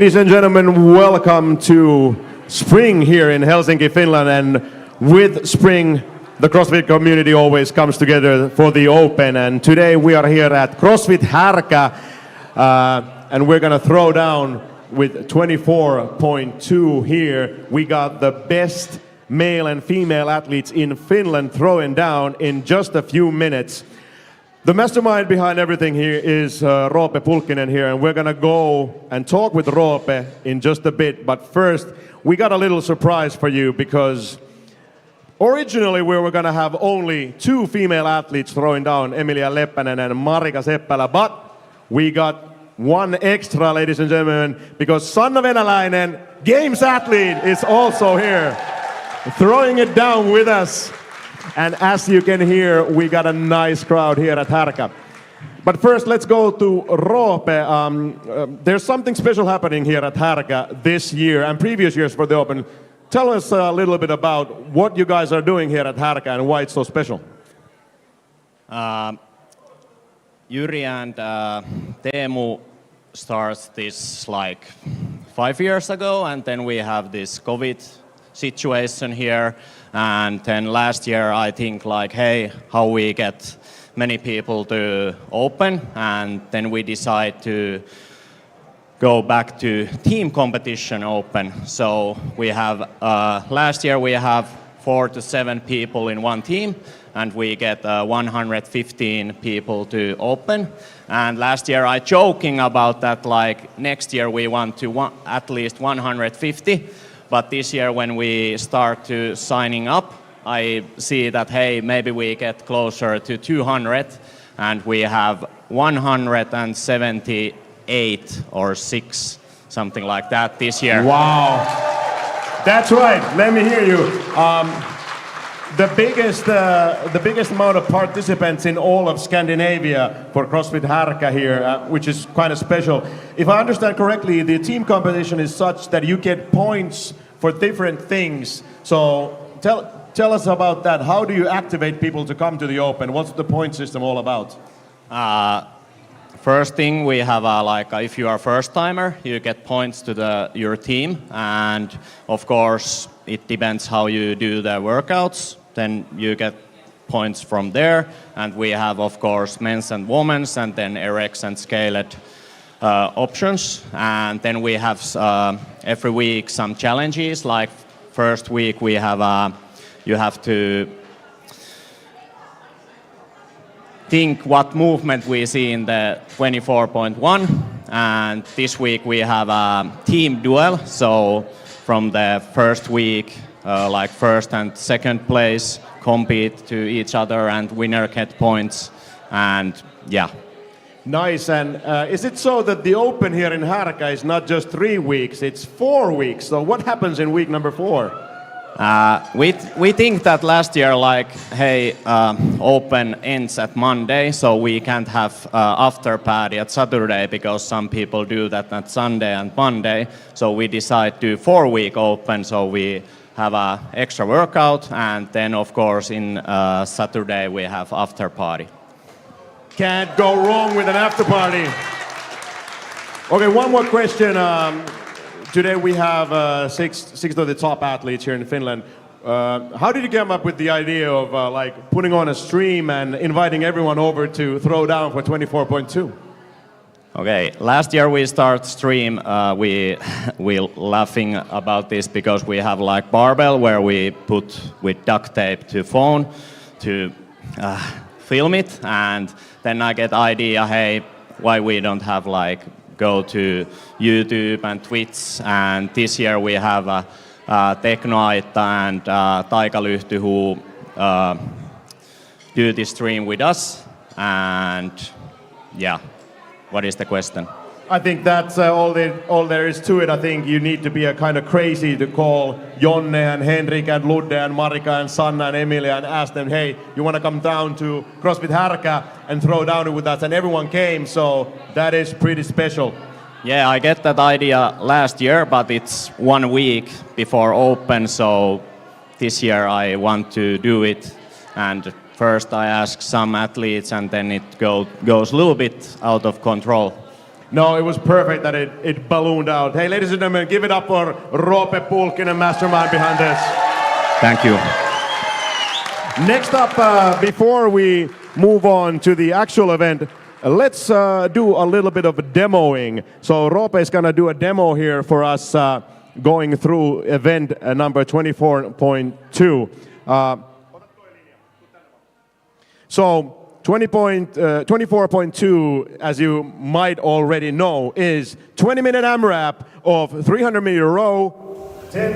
Ladies and gentlemen, welcome to spring here in Helsinki, Finland. And with spring The CrossFit community always comes together for the Open, and today we are here at CrossFit Härkä, and we're gonna throw down with 24.2 here. We got the best male and female athletes in Finland throwing down in just a few minutes. The mastermind behind everything here is Roope Pulkkinen here, and we're gonna go and talk with Roope in just a bit. But first, we got a little surprise for you, because originally we were gonna have only two female athletes throwing down, Emilia Leppänen and Marika Seppälä, but we got one extra, ladies and gentlemen, because Sanna Venäläinen, Games athlete, is also here, throwing it down with us. And as you can hear, we got a nice crowd here at Härkä. But first, let's go to Roope. There's something special happening here at Härkä this year and previous years for the Open. Tell us a little bit about what you guys are doing here at Härkä and why it's so special. Yuri and Teemu starts this like 5 years ago, and then we have this COVID situation here. And then last year I think like, hey, how we get many people to Open, and then we decide to go back to team competition Open. So we have, last year we have 4 to 7 people in one team, and we get 115 people to Open. And last year I joking about that, like next year we want to at least 150. But this year when we start to signing up, I see that, hey, maybe we get closer to 200, and we have 178 or 6, something like that this year. Wow. That's right. Let me hear you. The biggest amount of participants in all of Scandinavia for CrossFit Härkä here, which is kind of special. If I understand correctly, the team competition is such that you get points for different things. So tell us about that. How do you activate people to come to the Open? What's the point system all about? First thing, we have if you are first timer, you get points to your team, and of course it depends how you do the workouts. Then you get points from there, and we have of course men's and women's, and then RX and scaled options. And then we have every week some challenges. Like first week we have you have to think what movement we see in the 24.1, and this week we have a team duel. So from the first week, like first and second place compete to each other, and winner get points, and yeah. Nice. And is it so that the Open here in Härkä is not just 3 weeks, it's 4 weeks? So what happens in week number 4? We think that last year, like, hey, Open ends at Monday, so we can't have after party at Saturday, because some people do that at Sunday and Monday. So we decide to 4-week Open, so we have a extra workout, and then of course in Saturday we have after party. Can't go wrong with an after party. Okay, one more question. Today we have six of the top athletes here in Finland. How did you come up with the idea of like putting on a stream and inviting everyone over to throw down for 24.2? Okay, last year we start stream. We laughing about this because we have like barbell where we put with duct tape to phone to film it, and then I get idea, hey, why we don't have like go to YouTube and Twitch, and this year we have Teknoaitta and Taikalyhty who do the stream with us, and yeah. What is the question? I think that's all there is to it. I think you need to be a kind of crazy to call Jonne and Henrik and Ludde and Marika and Sanna and Emilia and ask them, hey, you want to come down to CrossFit Härkä and throw down with us? And everyone came, so that is pretty special. Yeah, I get that idea last year, but it's 1 week before Open, so this year I want to do it. And first I ask some athletes, and then it goes a little bit out of control. No, it was perfect that it ballooned out. Hey, ladies and gentlemen, give it up for Roope Pulkkinen, mastermind behind this. Thank you. Next up, before we move on to the actual event, let's do a little bit of demoing. So Roope is gonna do a demo here for us going through event number 24.2. So 24.2, as you might already know, is 20-minute AMRAP of 300-meter row, 10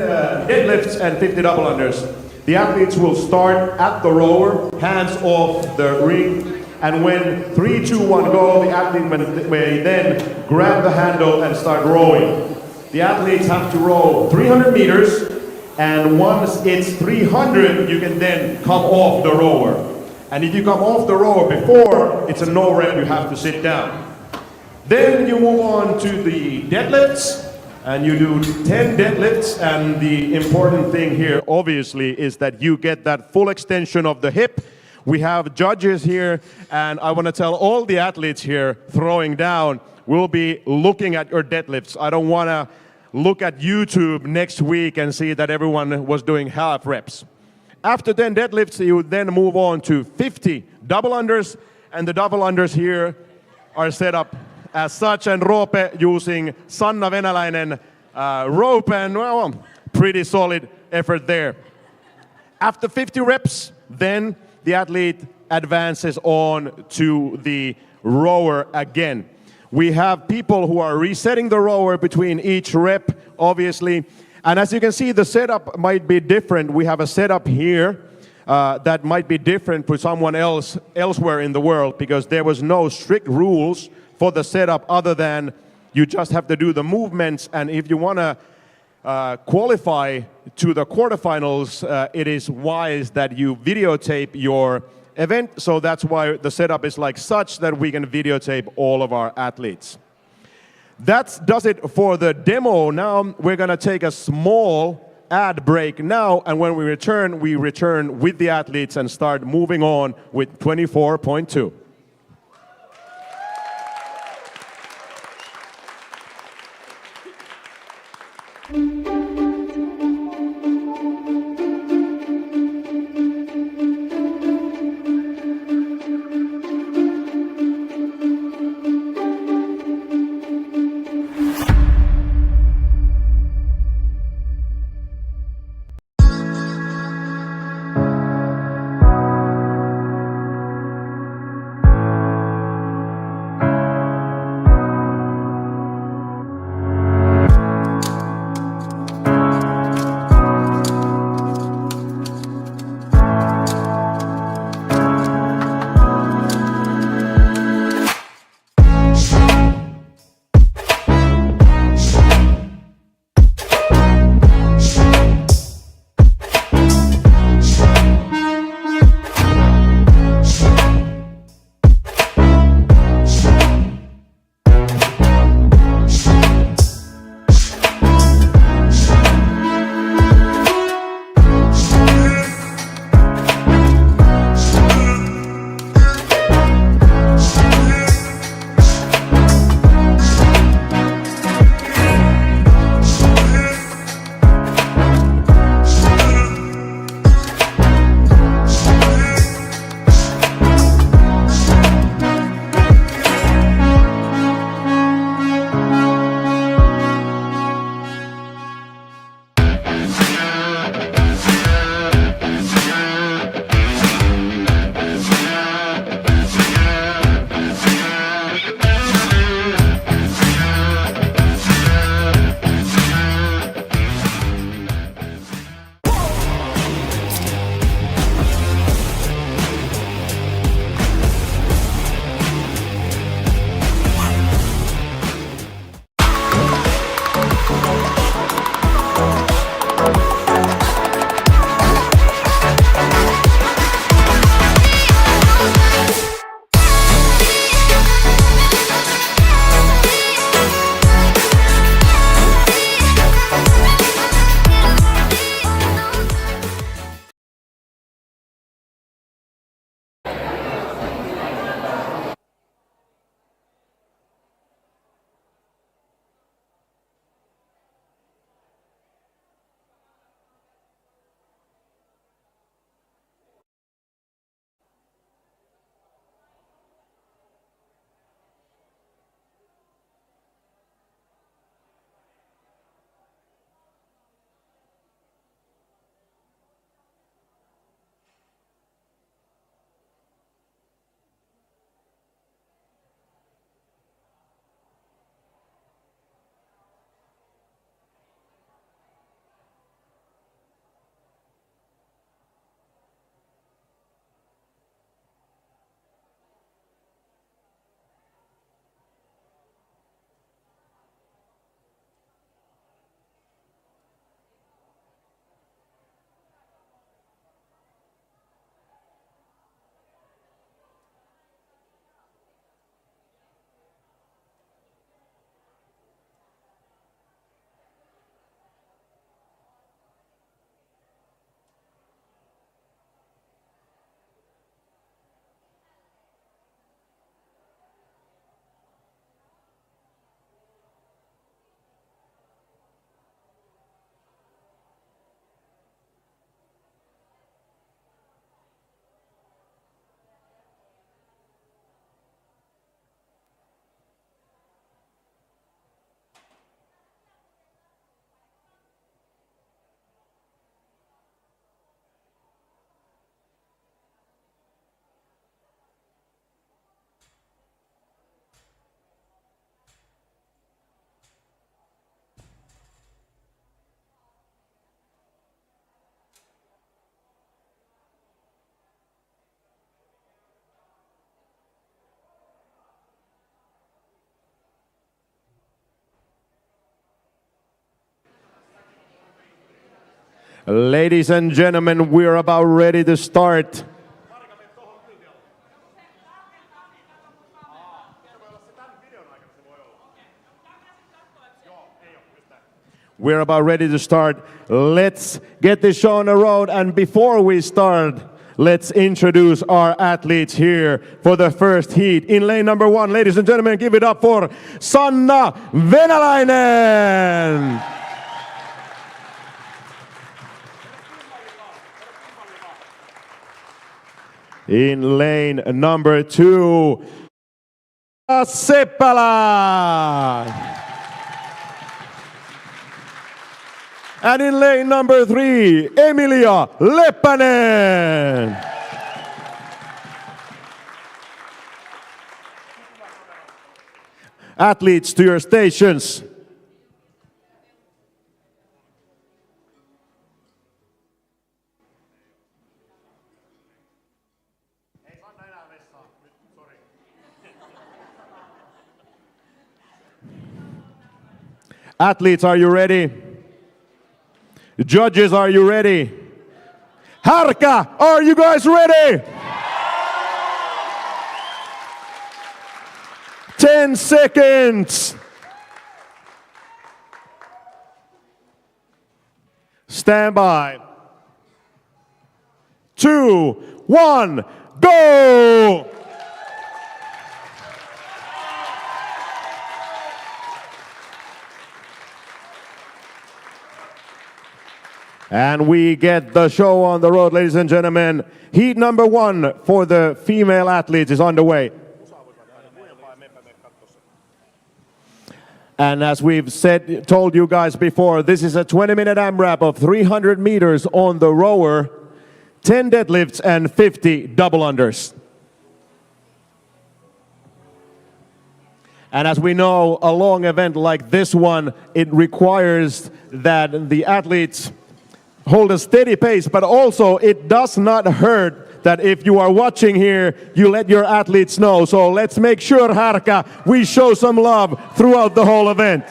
deadlifts and 50 double unders. The athletes will start at the rower, hands off the ring, and when 3, 2, 1 go, the athlete may then grab the handle and start rowing. The athletes have to row 300 meters, and once it's 300, you can then come off the rower. And if you come off the rower before, it's a no rep, you have to sit down. Then you move on to the deadlifts, and you do 10 deadlifts, and the important thing here obviously is that you get that full extension of the hip. We have judges here, and I want to tell all the athletes here throwing down, we'll be looking at your deadlifts. I don't want to look at YouTube next week and see that everyone was doing half reps. After 10 deadlifts, you then move on to 50 double unders, and the double unders here are set up as such, and Roope using Sanna Venäläinen rope, and well, pretty solid effort there. After 50 reps, then the athlete advances on to the rower again. We have people who are resetting the rower between each rep, obviously. And as you can see, the setup might be different. We have a setup here that might be different for someone else elsewhere in the world, because there was no strict rules for the setup other than you just have to do the movements. And if you want to qualify to the quarterfinals, it is wise that you videotape your event. So that's why the setup is like such, that we can videotape all of our athletes. That does it for the demo. Now we're going to take a small ad break now, and when we return with the athletes and start moving on with 24.2. Ladies and gentlemen, we're about ready to start. We're about ready to start. Let's get this show on the road. And before we start, let's introduce our athletes here for the first heat. In lane number 1, ladies and gentlemen, give it up for Sanna Venäläinen. In lane number 2, Seppälä. And in lane number 3, Leppänen. Athletes to your stations. Athletes, are you ready? Judges, are you ready? Härkä, are you guys ready? 10 seconds. Stand by. 2, 1, go! And we get the show on the road, ladies and gentlemen. Heat number 1 for the female athletes is underway. And as we've told you guys before, this is a 20-minute AMRAP of 300 meters on the rower, 10 deadlifts and 50 double unders. And as we know, a long event like this one, it requires that the athletes hold a steady pace, but also it does not hurt that if you are watching here, you let your athletes know. So let's make sure, Härkä, we show some love throughout the whole event.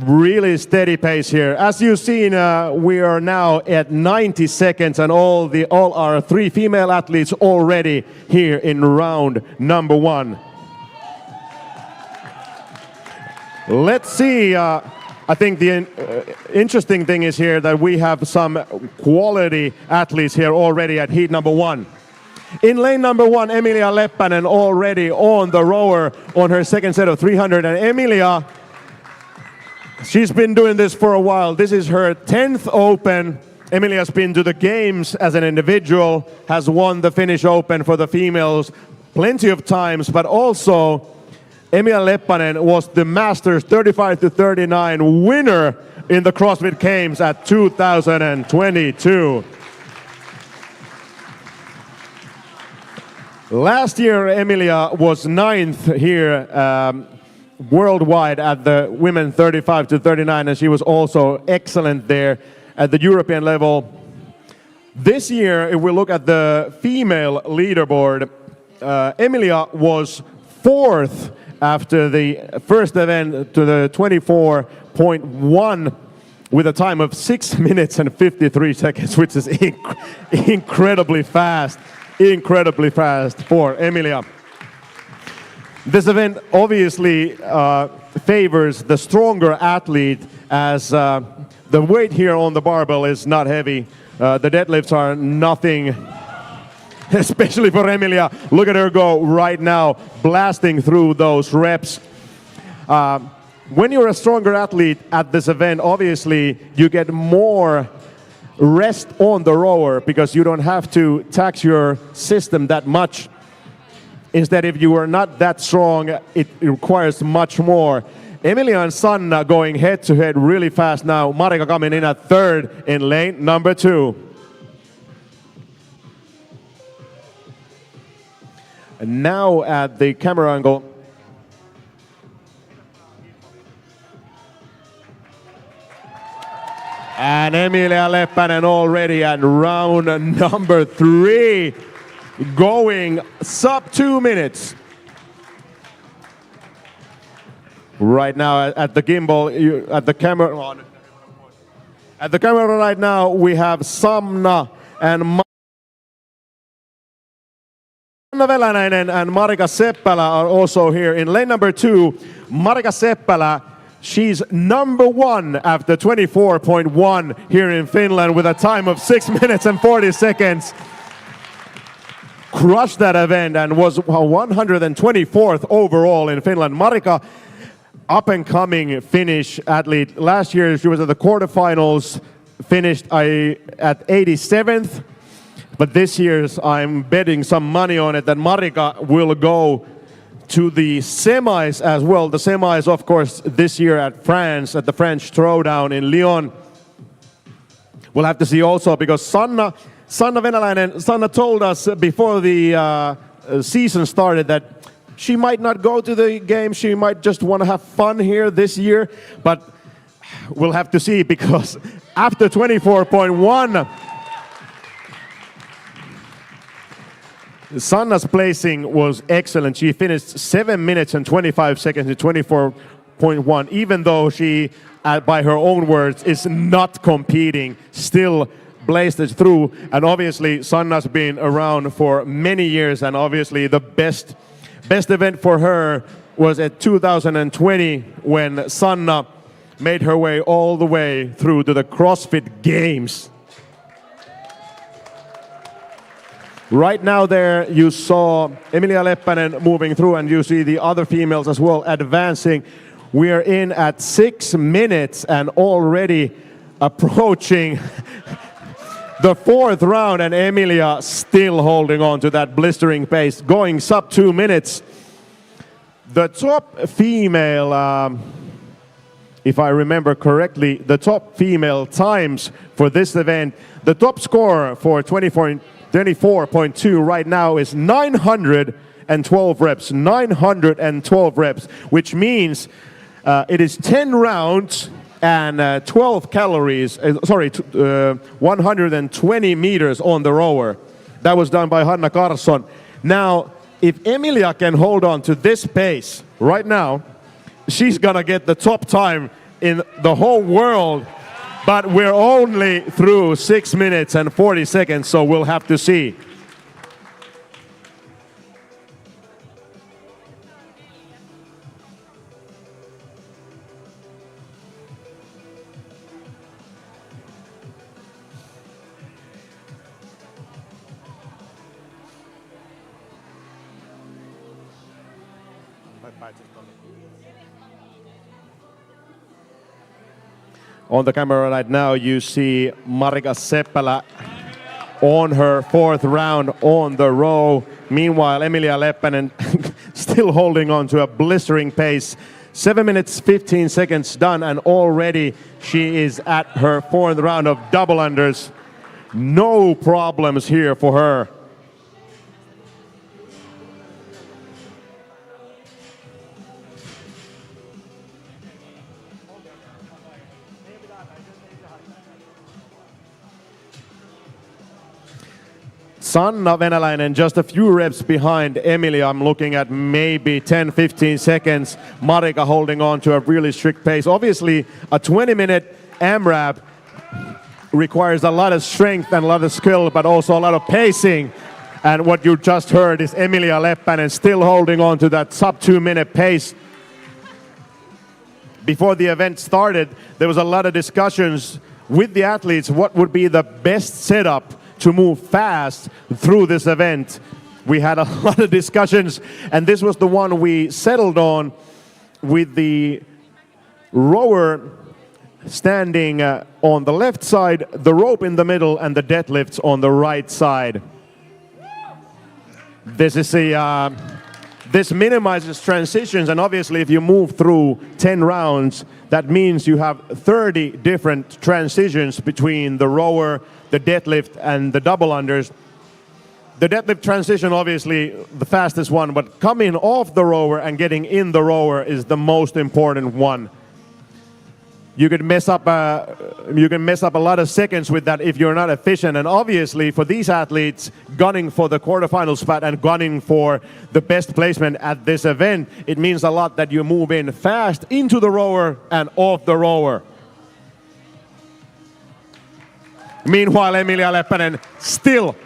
Really steady pace here. As you've seen, we are now at 90 seconds and all our 3 female athletes already here in round number 1. Let's see. I think the interesting thing is here that we have some quality athletes here already at heat number 1. In lane number 1, Emilia Leppänen already on the rower on her second set of 300. And Emilia, she's been doing this for a while. This is her 10th Open. Emilia's been to the games as an individual, has won the Finnish Open for the females plenty of times, but also Emilia Leppänen was the Masters 35-39 winner in the CrossFit Games at 2022. Last year, Emilia was 9th here worldwide at the women 35-39, and she was also excellent there at the European level. This year, if we look at the female leaderboard, Emilia was 4th after the first event to the 24.1 with a time of 6 minutes and 53 seconds, which is incredibly fast for Emilia. This event obviously favors the stronger athlete, as the weight here on the barbell is not heavy. The deadlifts are nothing, especially for Emilia. Look at her go right now, blasting through those reps. When you're a stronger athlete at this event, obviously you get more rest on the rower because you don't have to tax your system that much. Instead, if you are not that strong, it requires much more. Emilia and Sanna going head to head really fast now. Marika coming in at third in lane number 2. And now at the camera angle, and Emilia Leppänen already at round number 3, going sub 2 minutes. Right now at the gimbal, at the camera right now, we have Sanna and Leppänen and Marika Seppälä are also here. In lane number 2, Marika Seppälä, she's number 1 after 24.1 here in Finland with a time of 6 minutes and 40 seconds. Crushed that event and was 124th overall in Finland. Marika, up and coming Finnish athlete. Last year she was at the quarterfinals, finished at 87th. But this year's I'm betting some money on it that Marika will go to the semis as well. The semis, of course, this year at France, at the French Showdown in Lyon. We'll have to see also because Sanna told us before the season started that she might not go to the game. She might just want to have fun here this year. But we'll have to see because after 24.1, Sanna's placing was excellent. She finished 7 minutes and 25 seconds at 24.1, even though she, by her own words, is not competing, still blazed it through. And obviously, Sanna's been around for many years, and obviously the best event for her was at 2020 when Sanna made her way all the way through to the CrossFit Games. Right now there you saw Emilia Leppänen moving through and you see the other females as well advancing. We are in at 6 minutes and already approaching the 4th round and Emilia still holding on to that blistering pace, going sub 2 minutes. The top female, if I remember correctly, the top female times for this event, the top score for 24.2 right now is 912 reps. 912 reps, which means it is 10 rounds and 12 calories, 120 meters on the rower. That was done by Hanna Karlsson. Now, if Emilia can hold on to this pace right now, she's gonna get the top time in the whole world. But we're only through 6 minutes and 40 seconds, so we'll have to see. On the camera right now, you see Marika Seppälä on her 4th round on the row. Meanwhile, Emilia Leppänen still holding on to a blistering pace. 7 minutes, 15 seconds done, and already she is at her 4th round of double unders. No problems here for her. Sanna Venäläinen just a few reps behind Emilia. I'm looking at maybe 10-15 seconds. Marika holding on to a really strict pace. Obviously, a 20-minute AMRAP requires a lot of strength and a lot of skill, but also a lot of pacing. And what you just heard is Emilia Leppänen still holding on to that sub 2 minute pace. Before the event started, there was a lot of discussions with the athletes what would be the best setup to move fast through this event. We had a lot of discussions, and this was the one we settled on with the rower standing on the left side, the rope in the middle, and the deadlifts on the right side. This minimizes transitions, and obviously if you move through 10 rounds, that means you have 30 different transitions between the rower, the deadlift, and the double unders. The deadlift transition, obviously the fastest one, but coming off the rower and getting in the rower is the most important one. You can mess up a lot of seconds with that if you're not efficient. And obviously for these athletes gunning for the quarterfinal spot and gunning for the best placement at this event, it means a lot that you move in fast into the rower and off the rower. Meanwhile, Emilia Leppänen still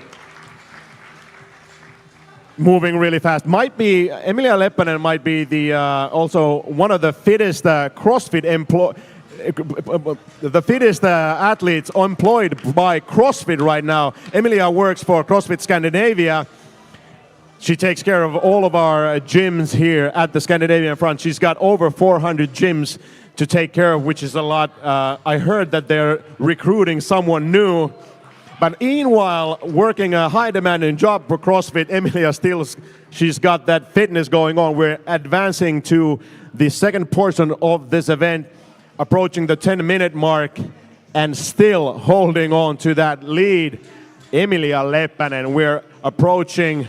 moving really fast. Emilia Leppänen might be the also one of the fittest athletes employed by CrossFit right now. Emilia works for CrossFit Scandinavia. She takes care of all of our gyms here at the Scandinavian front. She's got over 400 gyms to take care of, which is a lot. I heard that they're recruiting someone new. But meanwhile, working a high demanding job for CrossFit, Emilia she's got that fitness going on. We're advancing to the second portion of this event, approaching the 10-minute mark and still holding on to that lead. Emilia Leppänen, we're approaching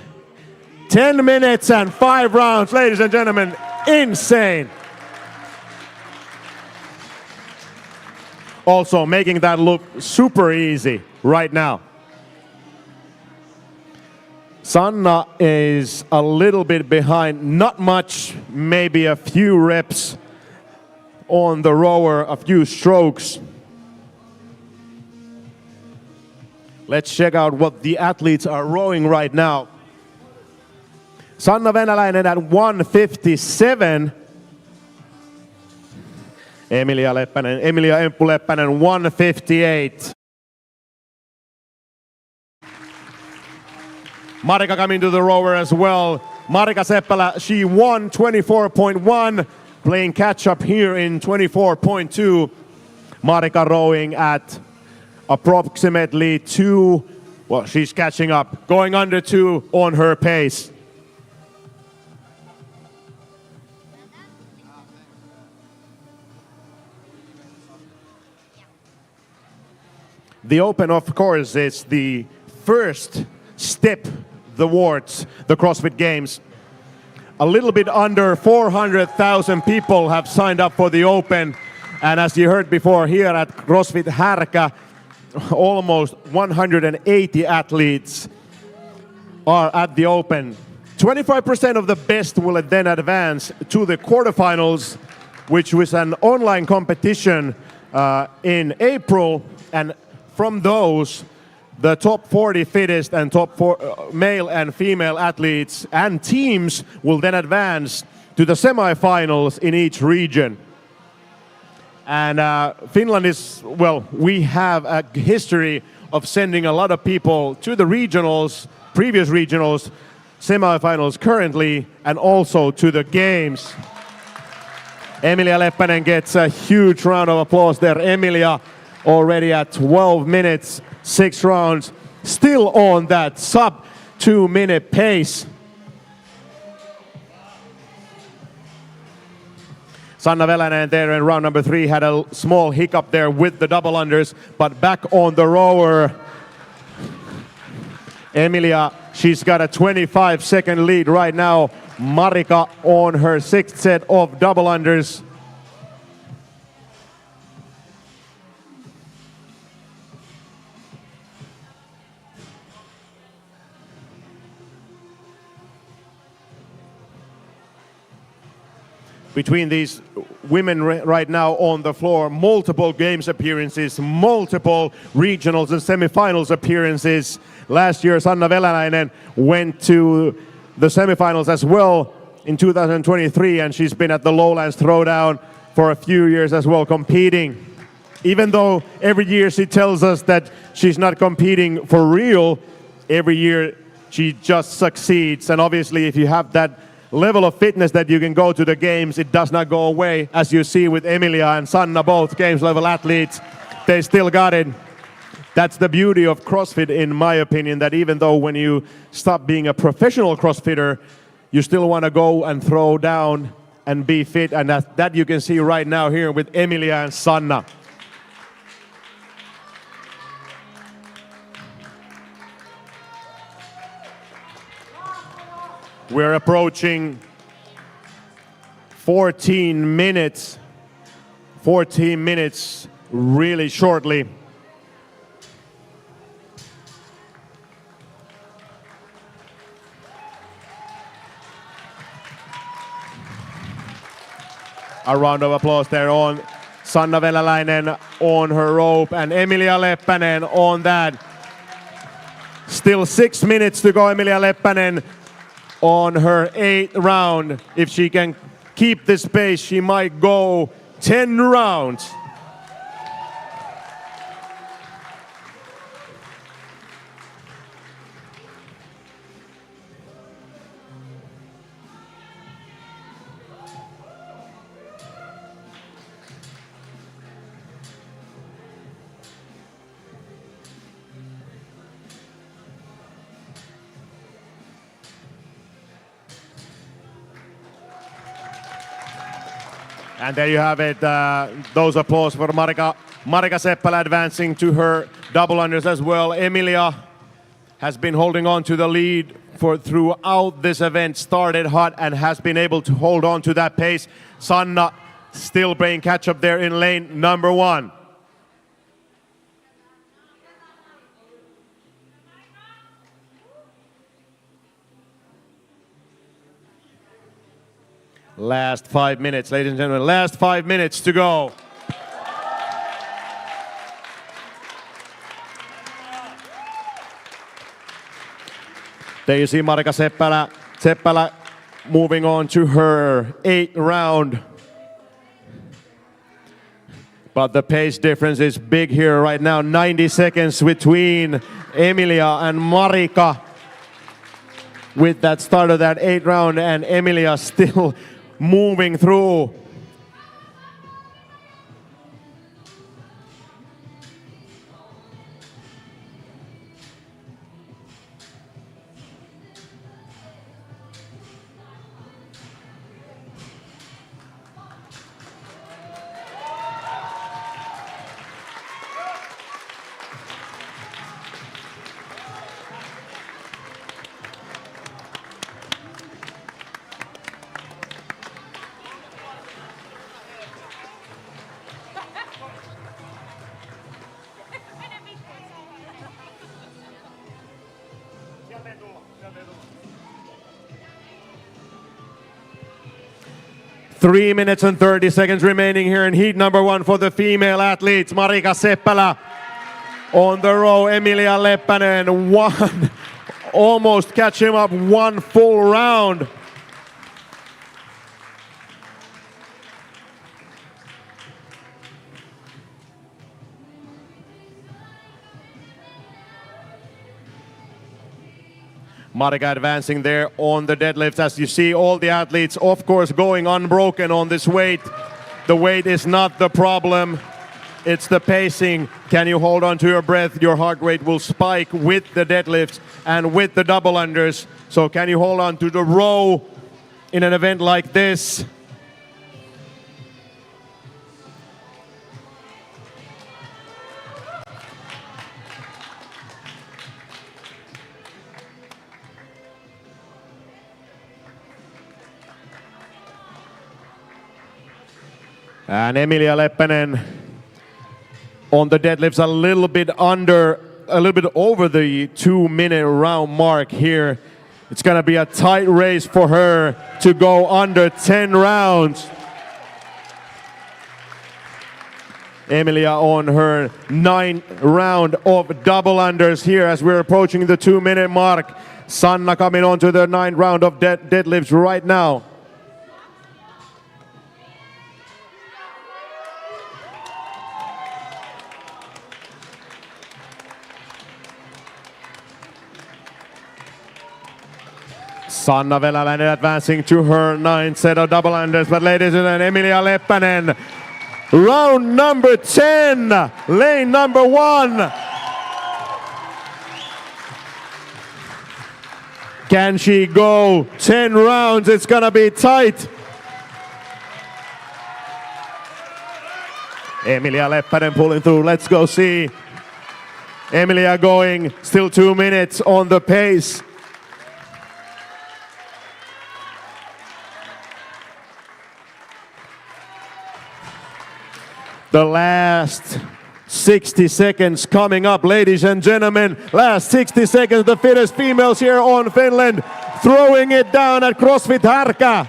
10 minutes and 5 rounds, ladies and gentlemen, insane. Also making that look super easy right now. Sanna is a little bit behind, not much, maybe a few reps on the rower, a few strokes. Let's check out what the athletes are rowing right now. Sanna Venäläinen at 157. Emilia Emppu Leppänen 158. Marika coming to the rower as well. Marika Seppälä, she won 24.1, playing catch up here in 24.2. Marika rowing at approximately 2, well, she's catching up, going under 2 on her pace. The Open, of course, is the first step towards the CrossFit Games. A little bit under 400,000 people have signed up for the Open. And as you heard before, here at CrossFit Härkä, almost 180 athletes are at the Open. 25% of the best will then advance to the quarterfinals, which was an online competition in April. And from those, the top 40 fittest and top male and female athletes and teams will then advance to the semifinals in each region. And Finland is, well, we have a history of sending a lot of people to the regionals, previous regionals, semifinals currently, and also to the games. Emilia Leppänen gets a huge round of applause there. Emilia already at 12 minutes, 6 rounds, still on that sub 2-minute pace. Sanna Venäläinen there in round number 3 had a small hiccup there with the double unders, but back on the rower. Emilia, she's got a 25-second lead right now. Marika on her 6th set of double unders. Between these women right now on the floor, multiple games appearances, multiple regionals and semifinals appearances. Last year, Sanna Venäläinen went to the semifinals as well in 2023, and she's been at the Lowlands Throwdown for a few years as well, competing. Even though every year she tells us that she's not competing for real, every year she just succeeds. And obviously, if you have that level of fitness that you can go to the games. It does not go away, as you see with Emilia and Sanna, both games level athletes. They still got it. That's the beauty of CrossFit, in my opinion, that even though when you stop being a professional CrossFitter, you still want to go and throw down and be fit. And that you can see right now here with Emilia and Sanna. We're approaching 14 minutes. 14 minutes really shortly. A round of applause there on Sanna Veläläinen on her rope and Emilia Leppänen on that. Still 6 minutes to go. Emilia Leppänen on her 8th round. If she can keep this pace, she might go 10 rounds. And there you have it. Those applause for Marika Seppälä advancing to her double unders as well. Emilia has been holding on to the lead throughout this event. Started hot and has been able to hold on to that pace. Sanna still playing catch up there in lane number 1. Last 5 minutes, ladies and gentlemen, last 5 minutes to go. There you see Marika Seppälä moving on to her 8th round. But the pace difference is big here right now. 90 seconds between Emilia and Marika. With that start of that 8th round and Emilia still moving through. Three minutes and 30 seconds remaining here in heat number 1 for the female athletes. Marika Seppälä on the row. Emilia Leppänen almost catch him up 1 full round. Marika advancing there on the deadlifts. As you see, all the athletes, of course, going unbroken on this weight. The weight is not the problem. It's the pacing. Can you hold on to your breath? Your heart rate will spike with the deadlifts and with the double unders. So can you hold on to the row in an event like this? And Emilia Leppänen on the deadlifts a little bit over the 2-minute round mark here. It's gonna be a tight race for her to go under 10 rounds. Emilia on her 9th round of double unders here as we're approaching the 2-minute mark. Sanna coming on to the 9th round of deadlifts right now. Sanna Veläläinen advancing to her 9th set of double unders, but ladies and gentlemen, Emilia Leppänen, round number 10, lane number 1. Can she go 10 rounds? It's gonna be tight. Emilia Leppänen pulling through. Let's go see. Emilia going, still 2 minutes on the pace. The last 60 seconds coming up, ladies and gentlemen. Last 60 seconds, the fittest females here on Finland throwing it down at CrossFit Härkä.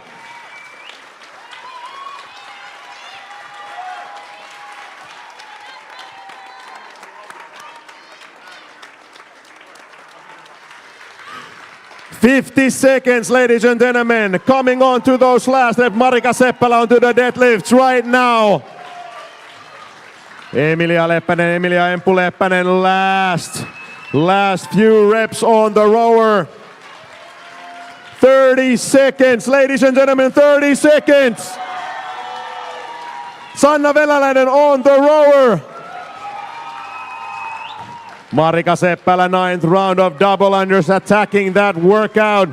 "50 seconds, ladies and gentlemen, coming on to those last reps. Marika Seppälä onto the deadlifts right now. Emilia Leppänen, Emilia Empu Leppänen, last few reps on the rower. 30 seconds, ladies and gentlemen, 30 seconds. Sanna Veläläinen on the rower. Marika Seppälä, 9th round of double unders, attacking that workout.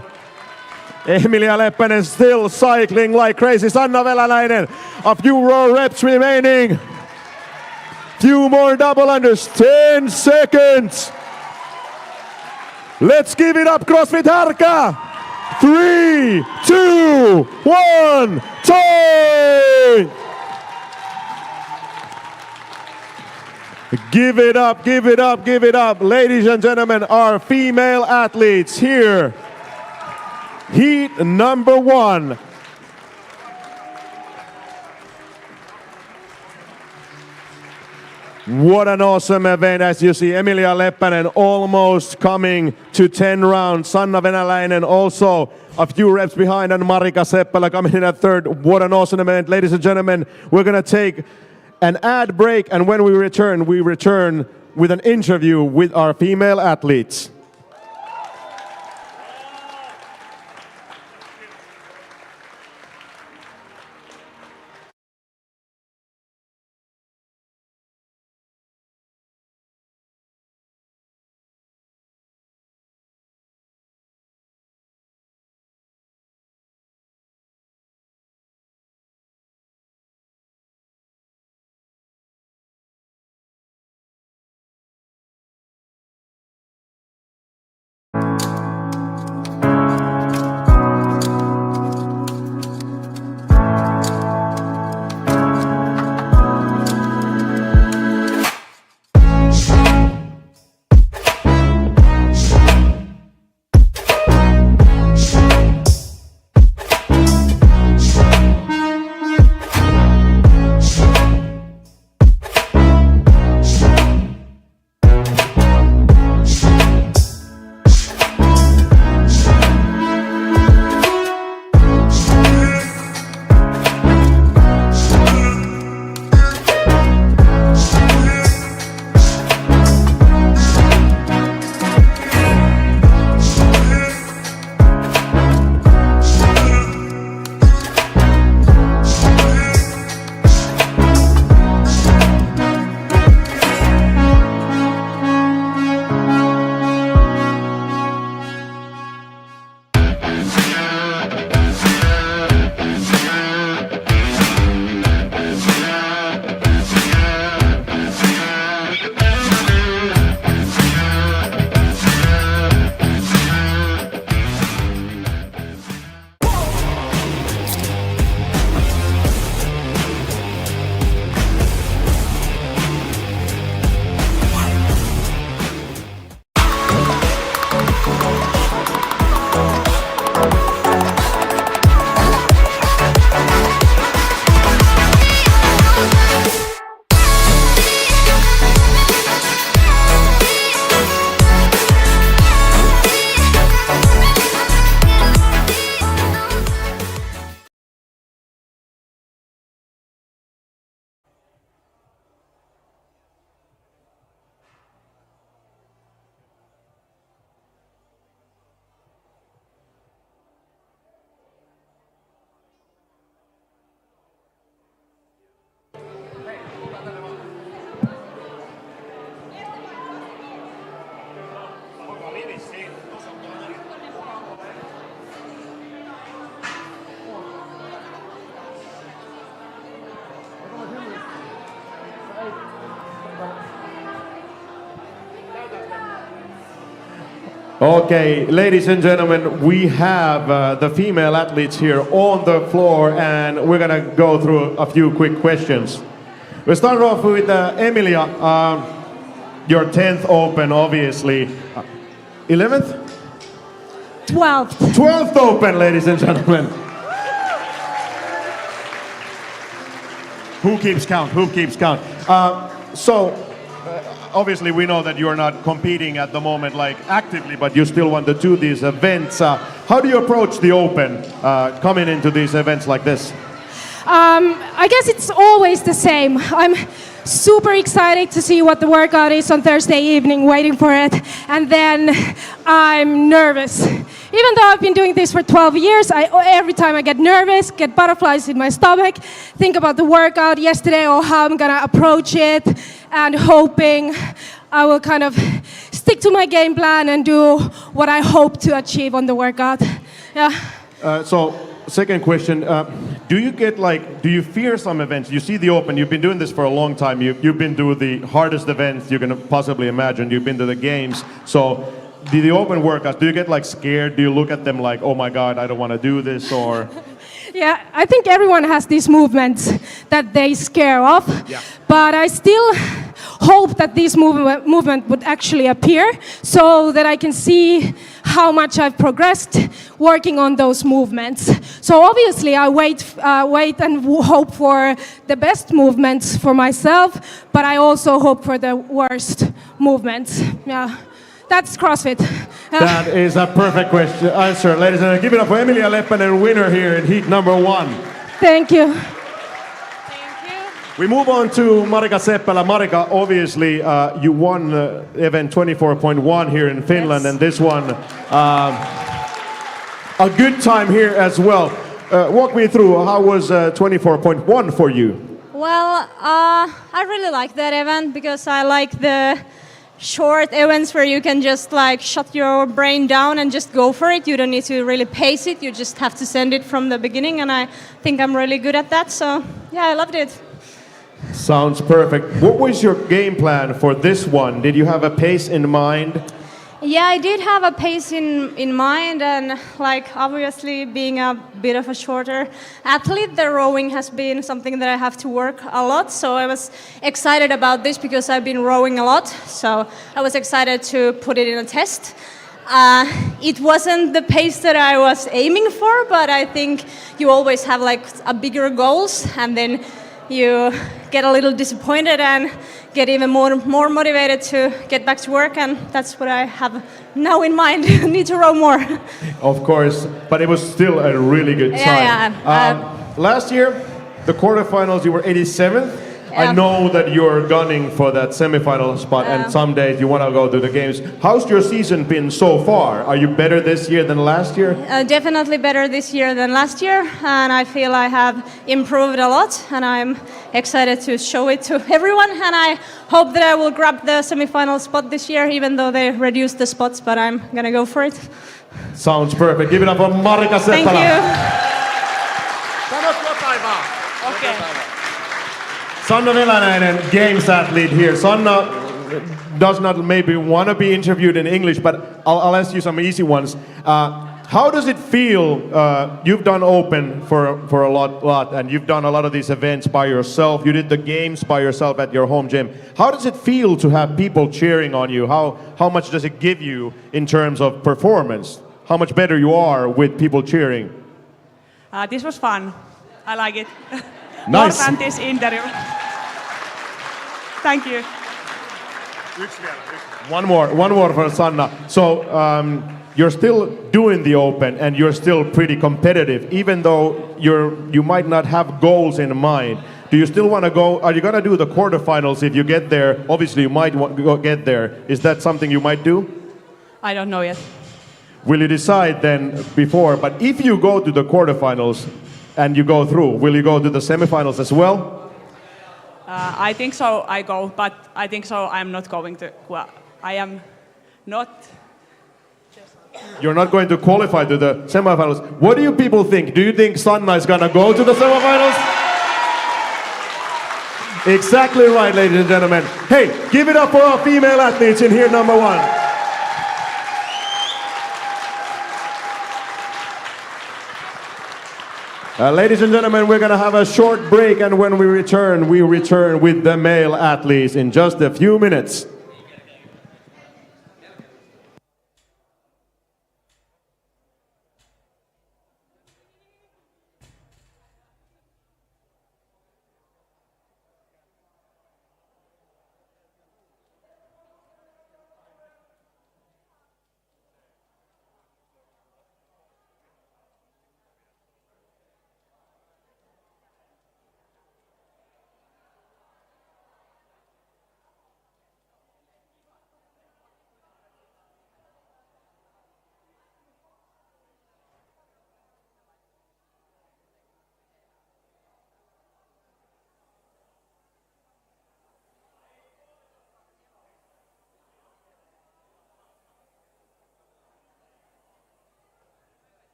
Emilia Leppänen still cycling like crazy. Sanna Veläläinen, a few row reps remaining. Few more double unders, 10 seconds. Let's give it up, CrossFit Härkä. 3, 2, 1, time! Give it up, give it up, give it up. Ladies and gentlemen, our female athletes here. Heat number 1. What an awesome event, as you see. Emilia Leppänen almost coming to 10 rounds. Sanna Veläläinen also a few reps behind, and Marika Seppälä coming in at 3rd. What an awesome event. Ladies and gentlemen, we're going to take an ad break, and when we return with an interview with our female athletes. Okay, ladies and gentlemen, we have the female athletes here on the floor, and we're gonna go through a few quick questions. We'll start off with Emilia. Your 10th Open, obviously. 11th? 12th. 12th Open, ladies and gentlemen. Who keeps count? Who keeps count? Obviously we know that you're not competing at the moment like actively, but you still want to do these events. How do you approach the Open coming into these events like this? I guess it's always the same. I'm super excited to see what the workout is on Thursday evening, waiting for it, and then I'm nervous. Even though I've been doing this for 12 years, every time I get nervous, get butterflies in my stomach, think about the workout yesterday or how I'm gonna approach it, and hoping I will kind of stick to my game plan and do what I hope to achieve on the workout. Yeah. Second question, do you fear some events? You see the Open, you've been doing this for a long time, you've been to the hardest events you can possibly imagine, you've been to the games, so the Open workouts, do you get like scared? Do you look at them like, oh my God, I don't want to do this, or? Yeah, I think everyone has these movements that they scare off, but I still hope that this movement would actually appear so that I can see how much I've progressed working on those movements. So obviously I wait and hope for the best movements for myself, but I also hope for the worst movements. Yeah. That's CrossFit. That is a perfect answer. Ladies and gentlemen, give it up for Emilia Leppänen, winner here in heat number 1. Thank you. We move on to Marika Seppälä. Marika, obviously you won event 24.1 here in Finland, and this one a good time here as well. Walk me through, how was 24.1 for you? Well, I really like that event because I like the short events where you can just like shut your brain down and just go for it. You don't need to really pace it. You just have to send it from the beginning, and I think I'm really good at that. So yeah, I loved it. Sounds perfect. What was your game plan for this one? Did you have a pace in mind? Yeah, I did have a pace in mind, and like obviously being a bit of a shorter athlete, the rowing has been something that I have to work a lot. So I was excited about this because I've been rowing a lot. So I was excited to put it in a test. It wasn't the pace that I was aiming for, but I think you always have like a bigger goals, and then you get a little disappointed and get even more motivated to get back to work, and that's what I have now in mind. Need to row more. Of course, but it was still a really good time. Last year, the quarterfinals, you were 87th. I know that you're gunning for that semifinal spot, and some days you want to go to the games. How's your season been so far? Are you better this year than last year? Definitely better this year than last year, and I feel I have improved a lot, and I'm excited to show it to everyone, and I hope that I will grab the semifinal spot this year, even though they reduced the spots, but I'm gonna go for it. Sounds perfect. Give it up for Marika Seppälä. Thank you. Okay. Sanna Velanäinen, games athlete here. Sanna does not maybe want to be interviewed in English, but I'll ask you some easy ones. How does it feel? You've done Open for a lot, and you've done a lot of these events by yourself. You did the games by yourself at your home gym. How does it feel to have people cheering on you? How much does it give you in terms of performance? How much better you are with people cheering? This was fun. I like it. Nice. More than this interview. Thank you. One more for Sanna. So you're still doing the Open, and you're still pretty competitive, even though you might not have goals in mind. Do you still want to go? Are you going to do the quarterfinals if you get there? Obviously, you might get there. Is that something you might do? I don't know yet. Will you decide then before? But if you go to the quarterfinals and you go through, will you go to the semifinals as well? I think so. I go, but I think so. I'm not going to. Well, I am not. You're not going to qualify to the semifinals. What do you people think? Do you think Sanna is going to go to the semifinals? Exactly right, ladies and gentlemen. Hey, give it up for our female athletes in here, number 1. Ladies and gentlemen, we're gonna have a short break, and when we return with the male athletes in just a few minutes.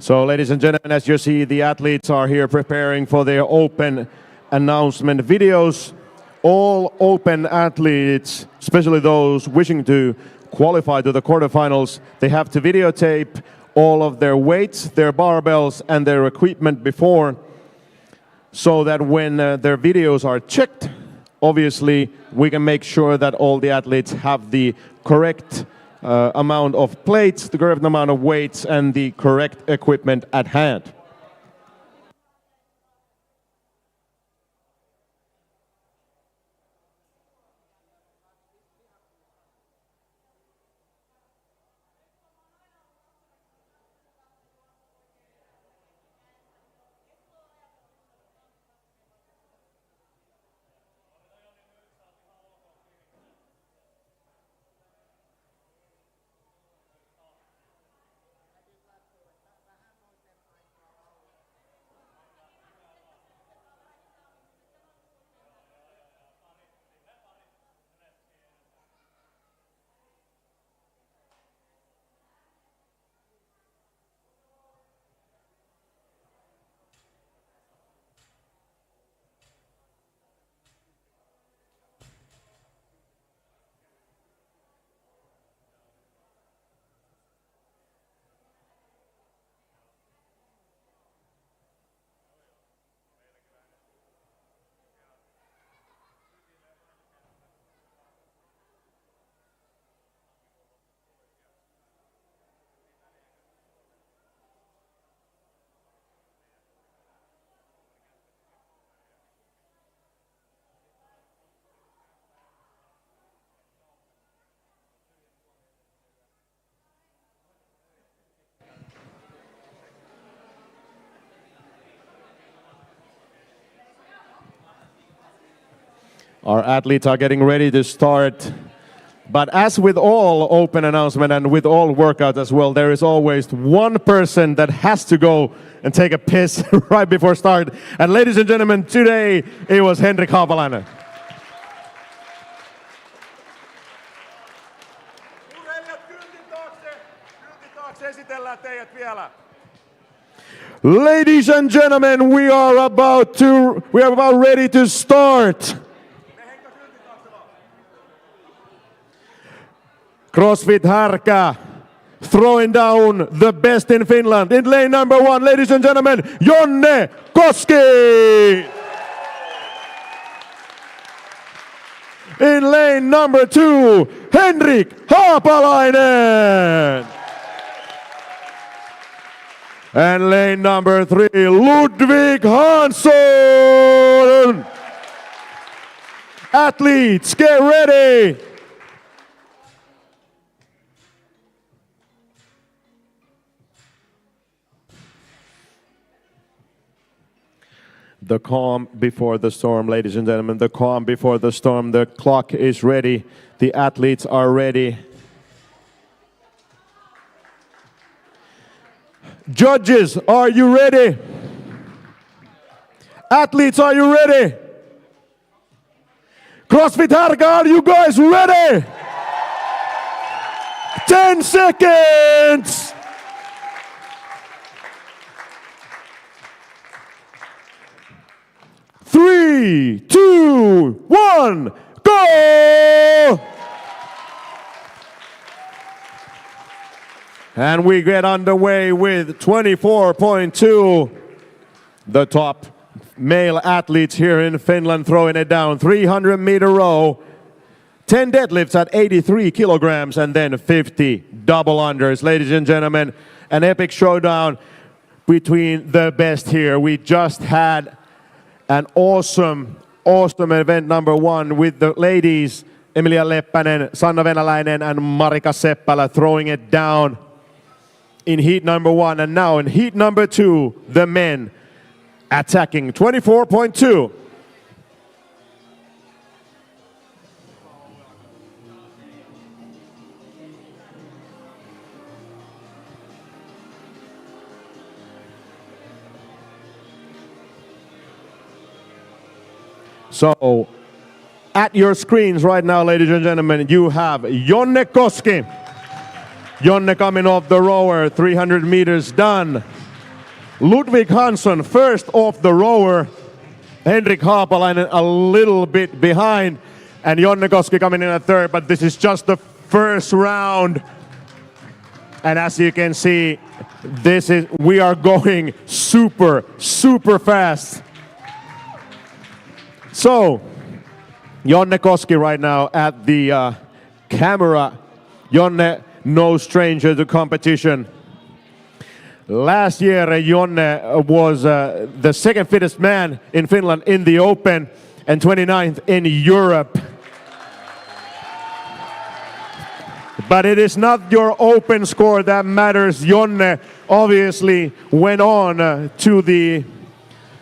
So, ladies and gentlemen, as you see, the athletes are here preparing for their open announcement videos. All open athletes, especially those wishing to qualify to the quarterfinals, they have to videotape all of their weights, their barbells, and their equipment before, so that when their videos are checked, obviously we can make sure that all the athletes have the correct amount of plates, the correct amount of weights, and the correct equipment at hand. Our athletes are getting ready to start. But as with all open announcement and with all workouts as well, there is always one person that has to go and take a piss right before start. And ladies and gentlemen, today it was Haapalainen. Ladies and gentlemen, we are about ready to start. CrossFit Härkä throwing down the best in Finland. In lane number 1, ladies and gentlemen, Jonne Koski! In lane number 2, Henrik Haapalainen! And lane number 3, Ludvig Hahnsson! Athletes, get ready! The calm before the storm, ladies and gentlemen, the calm before the storm. The clock is ready. The athletes are ready. Judges, are you ready? Athletes, are you ready? CrossFit Härkä, are you guys ready? 10 seconds! 3, 2, 1, go! And we get underway with 24.2. The top male athletes here in Finland throwing it down. 300-meter row, 10 deadlifts at 83 kilograms, and then 50 double unders. Ladies and gentlemen, an epic showdown between the best here. We just had an awesome event number 1 with the ladies, Emilia Leppänen, Sanna Venäläinen, and Marika Seppälä throwing it down in heat number 1. And now in heat number 2, the men attacking 24.2. So, at your screens right now, ladies and gentlemen, you have Jonne Koski. Jonne coming off the rower, 300 meters done. Ludwig Hahnsson first off the rower. Henrik Haapalainen a little bit behind. And Jonne Koski coming in at third, but this is just the first round. And as you can see, we are going super fast. So, Jonne Koski right now at the camera. Jonne, no stranger to competition. Last year, Jonne was the second fittest man in Finland in the Open and 29th in Europe. But it is not your Open score that matters. Jonne obviously went on to the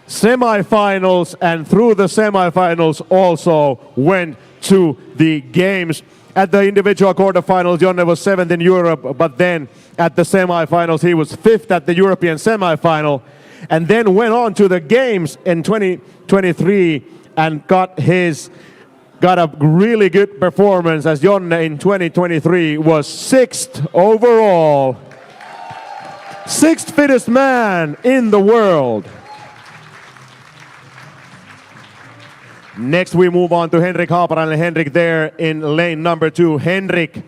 semifinals, and through the semifinals also went to the games. At the individual quarterfinals, Jonne was 7th in Europe, but then at the semifinals, he was 5th at the European semifinal, and then went on to the games in 2023 and got a really good performance, as Jonne in 2023 was 6th overall. 6th fittest man in the world. Next we move on to Henrik Haapalainen. Henrik there in lane number 2. Henrik,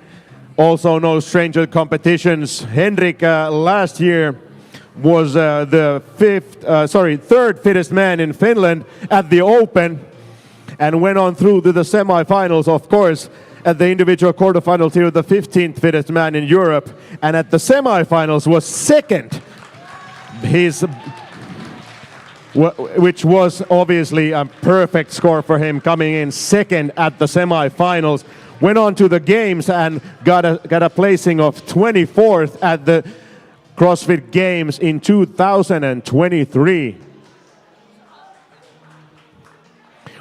also no stranger to competitions. Henrik last year was the third fittest man in Finland at the Open and went on through to the semifinals, of course. At the individual quarterfinals, he was the 15th fittest man in Europe, and at the semifinals was second. Which was obviously a perfect score for him, coming in second at the semifinals. Went on to the games and got a placing of 24th at the CrossFit Games in 2023.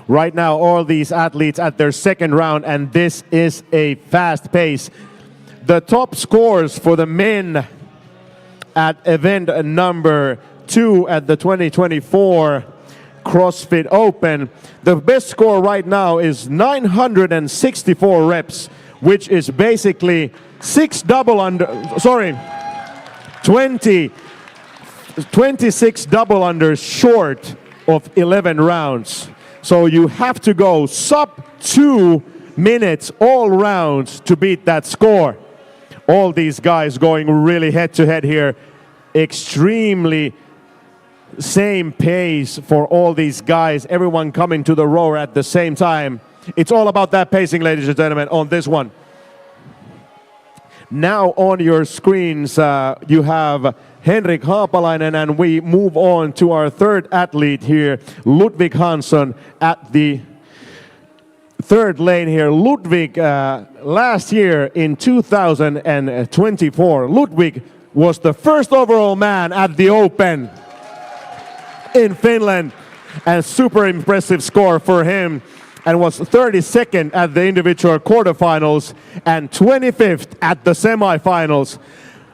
Right now, all these athletes at their second round, and this is a fast pace. The top scores for the men at event number 2 at the 2024 CrossFit Open. The best score right now is 964 reps, which is basically 26 double unders short of 11 rounds. So you have to go sub 2 minutes all rounds to beat that score. All these guys going really head to head here. Extremely same pace for all these guys, everyone coming to the rower at the same time. It's all about that pacing, ladies and gentlemen, on this one. Now on your screens, you have Henrik Haapalainen, and we move on to our third athlete here, Ludwig Hahnsson at the third lane here. Ludwig, last year in 2024, Ludwig was the first overall man at the Open in Finland, and super impressive score for him, and was 32nd at the individual quarterfinals and 25th at the semifinals.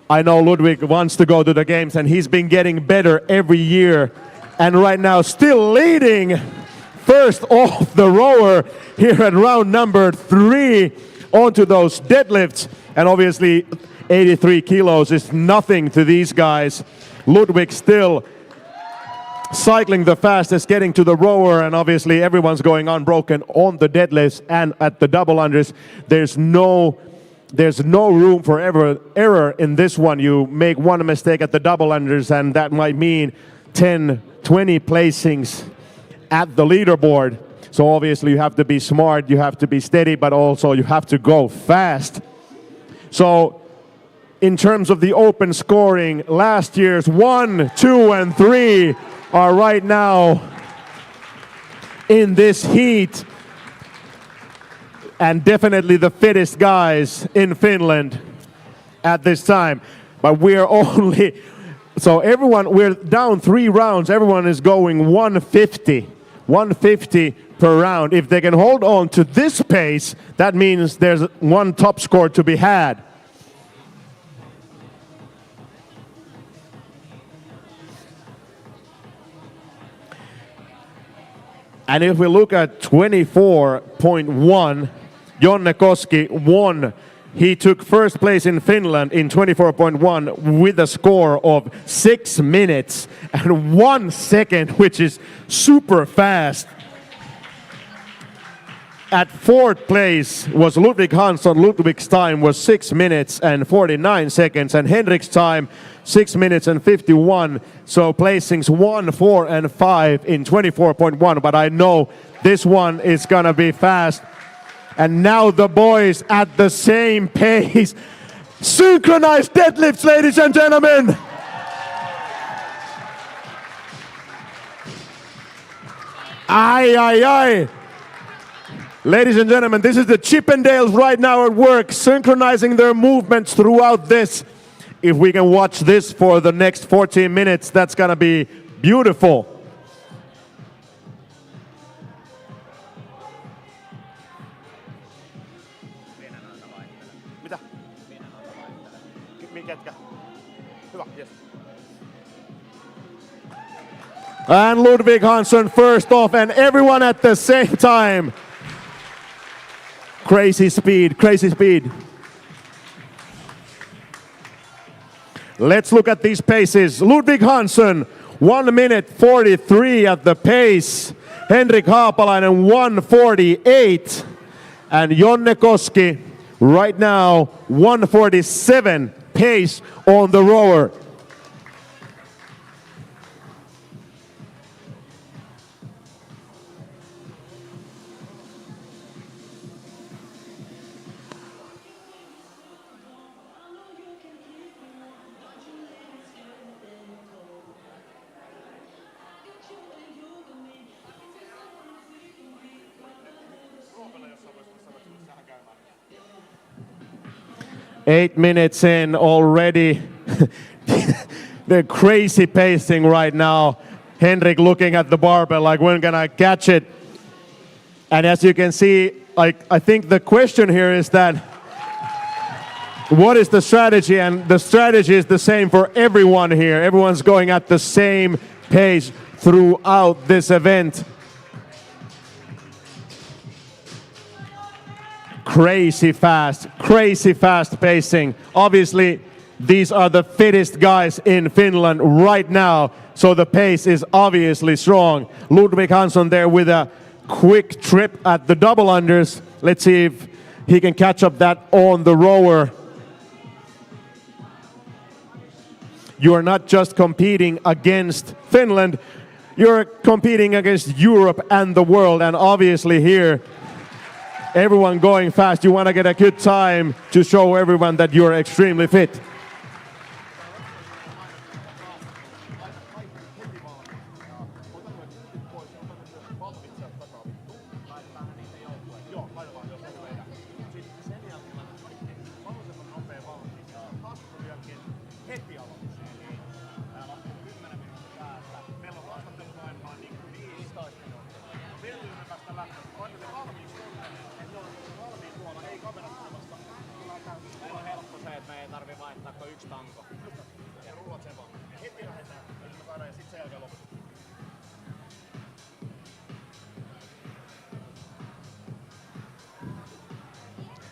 I know Ludwig wants to go to the games, and he's been getting better every year, and right now still leading first off the rower here at round number 3 onto those deadlifts, and obviously 83 kilos is nothing to these guys. Ludwig still cycling the fastest, getting to the rower, and obviously everyone's going unbroken on the deadlifts and at the double unders. There's no room for error in this one. You make one mistake at the double unders, and that might mean 10, 20 placings at the leaderboard. So obviously you have to be smart, you have to be steady, but also you have to go fast. So in terms of the Open scoring, last year's 1, 2, and 3 are right now in this heat, and definitely the fittest guys in Finland at this time. But we're down 3 rounds. Everyone is going 150 per round. If they can hold on to this pace, that means there's one top score to be had. And if we look at 24.1, Jonne Koski won He took first place in Finland in 24.1 with a score of 6 minutes and 1 second, which is super fast. At fourth place was Ludwig Hansson. Ludwig's time was 6 minutes and 49 seconds, and Henrik's time 6 minutes and 51. So placings 1, 4, and 5 in 24.1. But I know this one is gonna be fast. And now the boys at the same pace. Synchronized deadlifts, ladies and gentlemen. Aye, aye, aye. Ladies and gentlemen, this is the Chippendales right now at work, synchronizing their movements throughout this. If we can watch this for the next 14 minutes, that's gonna be beautiful. And Ludwig Hansson first off, and everyone at the same time. Crazy speed, crazy speed. Let's look at these paces. Ludwig Hansson, 1 minute 43 at the pace. Henrik Haapalainen, 1:48. And Jonne Koski, right now, 1:47 pace on the rower. Eight minutes in already. They're crazy pacing right now. Henrik looking at the barbell like, when can I catch it? And as you can see, I think the question here is that what is the strategy? And the strategy is the same for everyone here. Everyone's going at the same pace throughout this event. Crazy fast pacing. Obviously, these are the fittest guys in Finland right now, so the pace is obviously strong. Ludwig Hansson there with a quick trip at the double unders. Let's see if he can catch up that on the rower. You are not just competing against Finland, you're competing against Europe and the world, and obviously here, everyone going fast. You want to get a good time to show everyone that you're extremely fit.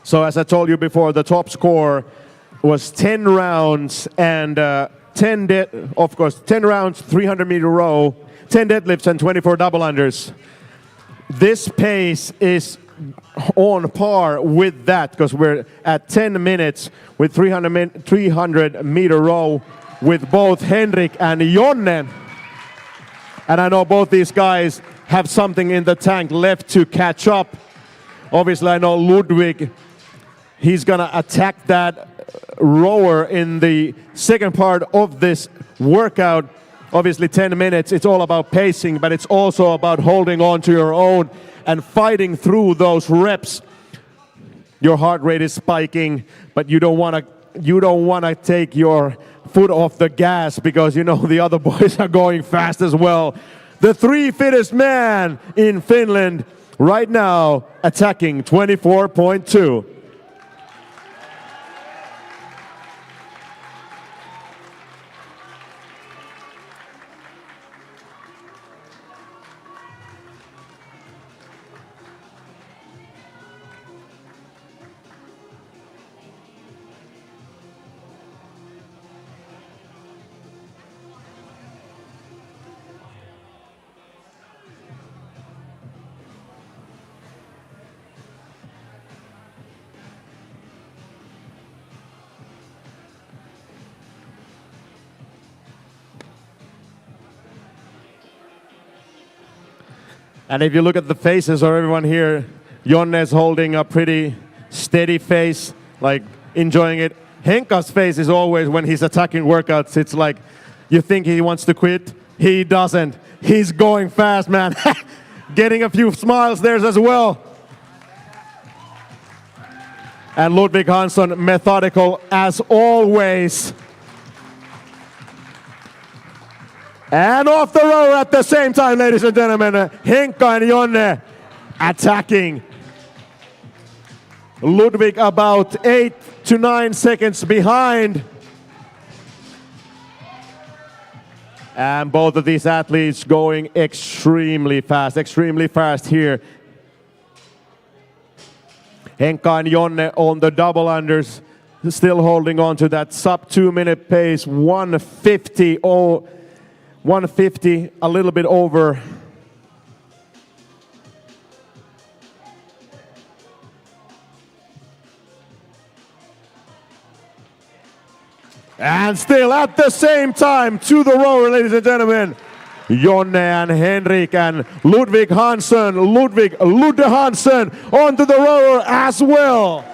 So as I told you before, the top score was 10 rounds and 10 rounds, 300-meter row, 10 deadlifts and 24 double unders. This pace is on par with that because we're at 10 minutes with 300-meter row with both Henrik and Jonne. And I know both these guys have something in the tank left to catch up. Obviously, I know Ludwig, he's gonna attack that rower in the second part of this workout. Obviously 10 minutes, it's all about pacing, but it's also about holding on to your own and fighting through those reps. Your heart rate is spiking, but you don't wanna take your foot off the gas because you know the other boys are going fast as well. The three fittest man in Finland right now attacking 24.2. And if you look at the faces of everyone here, Jonne is holding a pretty steady face, like enjoying it. Henkka's face is always, when he's attacking workouts, it's like you think he wants to quit. He doesn't. He's going fast, man. Getting a few smiles there as well. And Ludwig Hahnsson, methodical as always. And off the rower at the same time, ladies and gentlemen. Henkka and Jonne attacking. Ludwig about 8 to 9 seconds behind. And both of these athletes going extremely fast here. Henkka and Jonne on the double unders, still holding on to that sub 2 minute pace, 150, a little bit over. And still at the same time to the rower, ladies and gentlemen. Jonne and Henrik and Ludwig Hahnsson. Ludde Hahnsson onto the rower as well.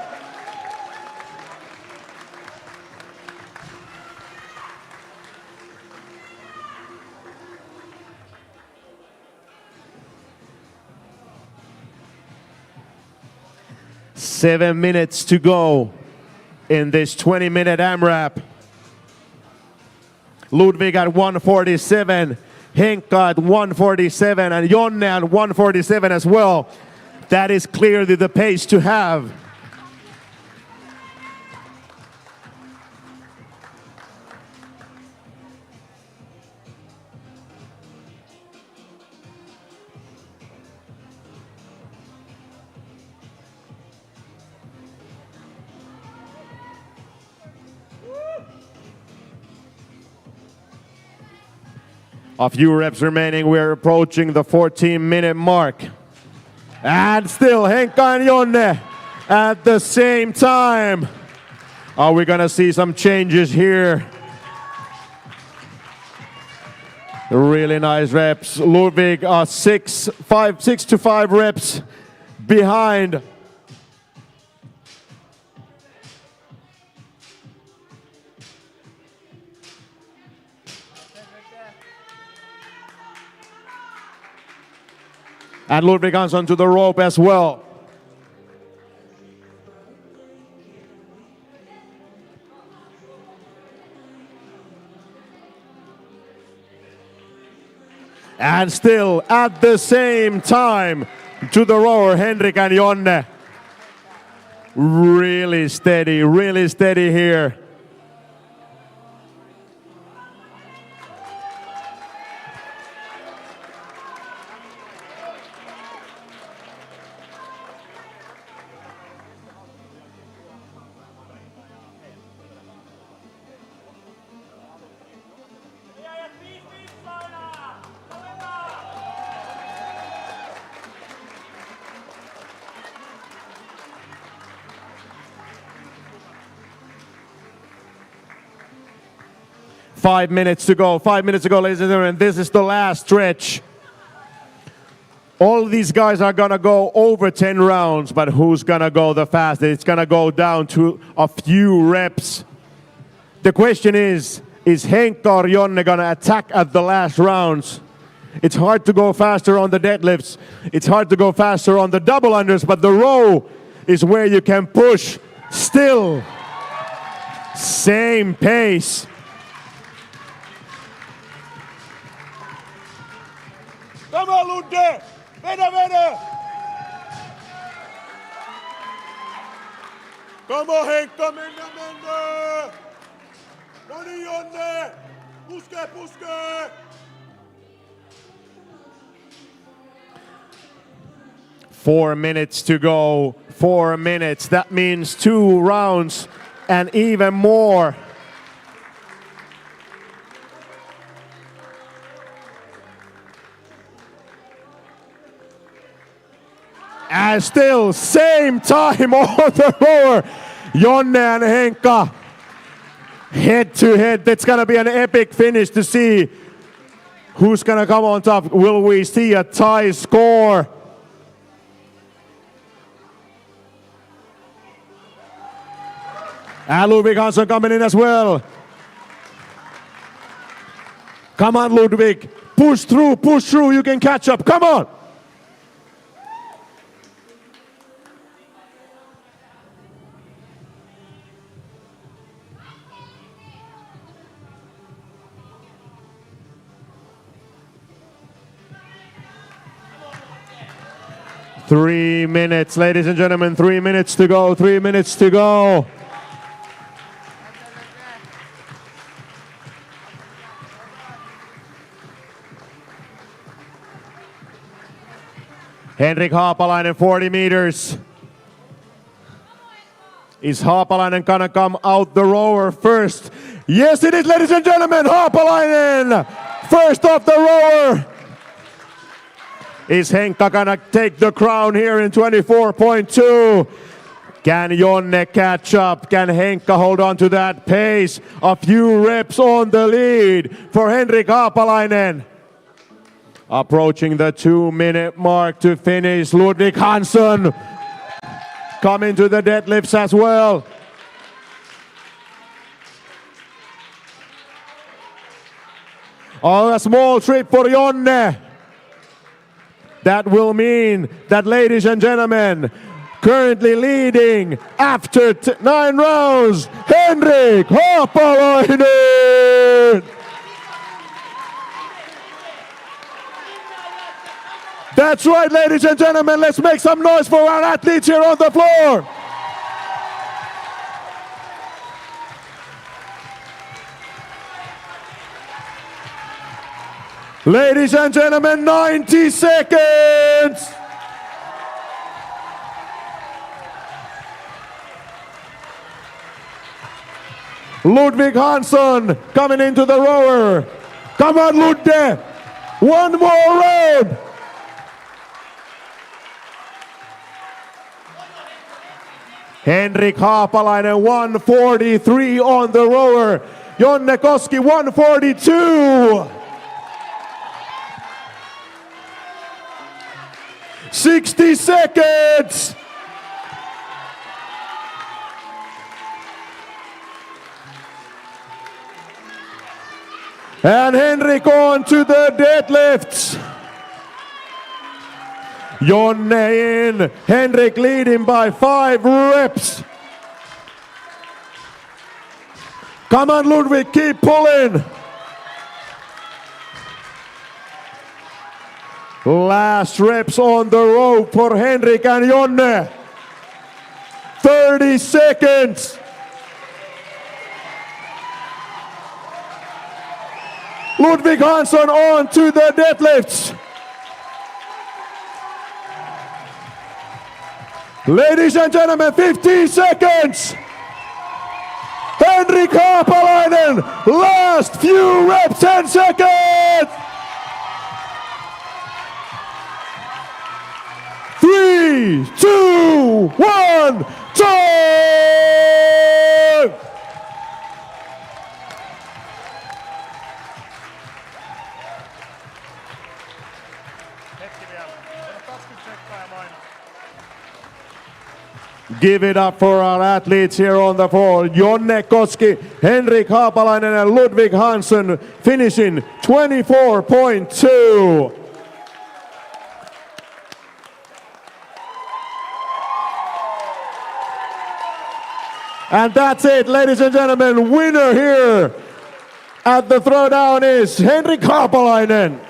Seven minutes to go in this 20-minute AMRAP. Ludwig at 147, Henkka at 147, and Jonne at 147 as well. That is clearly the pace to have. A few reps remaining. We're approaching the 14-minute mark. And still Henkka and Jonne at the same time. Are we gonna see some changes here? Really nice reps. Ludwig 6 to 5 reps behind. And Ludwig Hahnsson to the rope as well. And still at the same time to the rower, Henrik and Jonne. Really steady here. Five minutes to go, ladies and gentlemen. This is the last stretch. All these guys are gonna go over 10 rounds, but who's gonna go the fastest? It's gonna go down to a few reps. The question is Henkka or Jonne gonna attack at the last rounds? It's hard to go faster on the deadlifts. It's hard to go faster on the double unders, but the row is where you can push. Still, same pace. Come on, Ludde! Vedä! Come on, Henkka, mennä! No niin, Jonne! Puske! 4 minutes to go. 4 minutes. That means 2 rounds and even more. And still, same time on the rower. Jonne and Henkka head to head. That's gonna be an epic finish to see Who's gonna come on top? Will we see a tie score? And Ludwig Hansson coming in as well. Come on, Ludwig. Push through. You can catch up. Come on. Three minutes, ladies and gentlemen. 3 minutes to go. 3 minutes to go. Henrik Haapalainen, 40 meters. Is Haapalainen gonna come out the rower first? Yes, it is, ladies and gentlemen. Haapalainen, first off the rower. Is Henkka gonna take the crown here in 24.2? Can Jonne catch up? Can Henkka hold on to that pace? A few reps on the lead for Henrik Haapalainen. Approaching the 2-minute mark to finish. Ludwig Hansson coming to the deadlifts as well. A small trip for Jonne. That will mean that, ladies and gentlemen, currently leading after 9 rounds, Henrik Haapalainen. That's right, ladies and gentlemen. Let's make some noise for our athletes here on the floor. Ladies and gentlemen, 90 seconds. Ludwig Hansson coming into the rower. Come on, Ludde. One more round. Henrik Haapalainen, 143 on the rower. Jonne Koski, 142. 60 seconds. And Henrik on to the deadlifts. Jonne in, Henrik leading by 5 reps. Come on, Ludwig, keep pulling. Last reps on the rope for Henrik and Jonne. 30 seconds. Ludwig Hansson on to the deadlifts. Ladies and gentlemen, 15 seconds. Henrik Haapalainen, last few reps, 10 seconds. 3, 2, 1, time! Give it up for our athletes here on the floor. Jonne Koski, Henrik Haapalainen and Ludwig Hansson finishing 24.2. And that's it, ladies and gentlemen. Winner here at the throwdown is Henrik Haapalainen.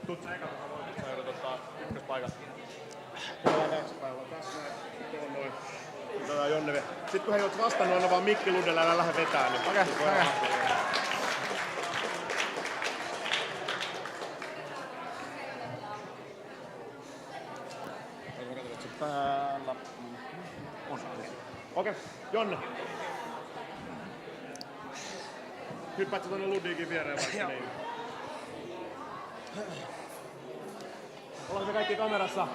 Tuutko eka, sä joudut ottaa ykköspaikan. Ollaan 2 päivää tässä näin. Tuohon noin. Otetaan Jonne vielä. Sitten kun he oot vastannut, anna vaan mikki Ludelle, älä lähde vetää. Niin okei. Okei, Jonne. Hyppäät sä tonne Ludvikin viereen vaikka niin. Ollaanko me kaikki kamerassa?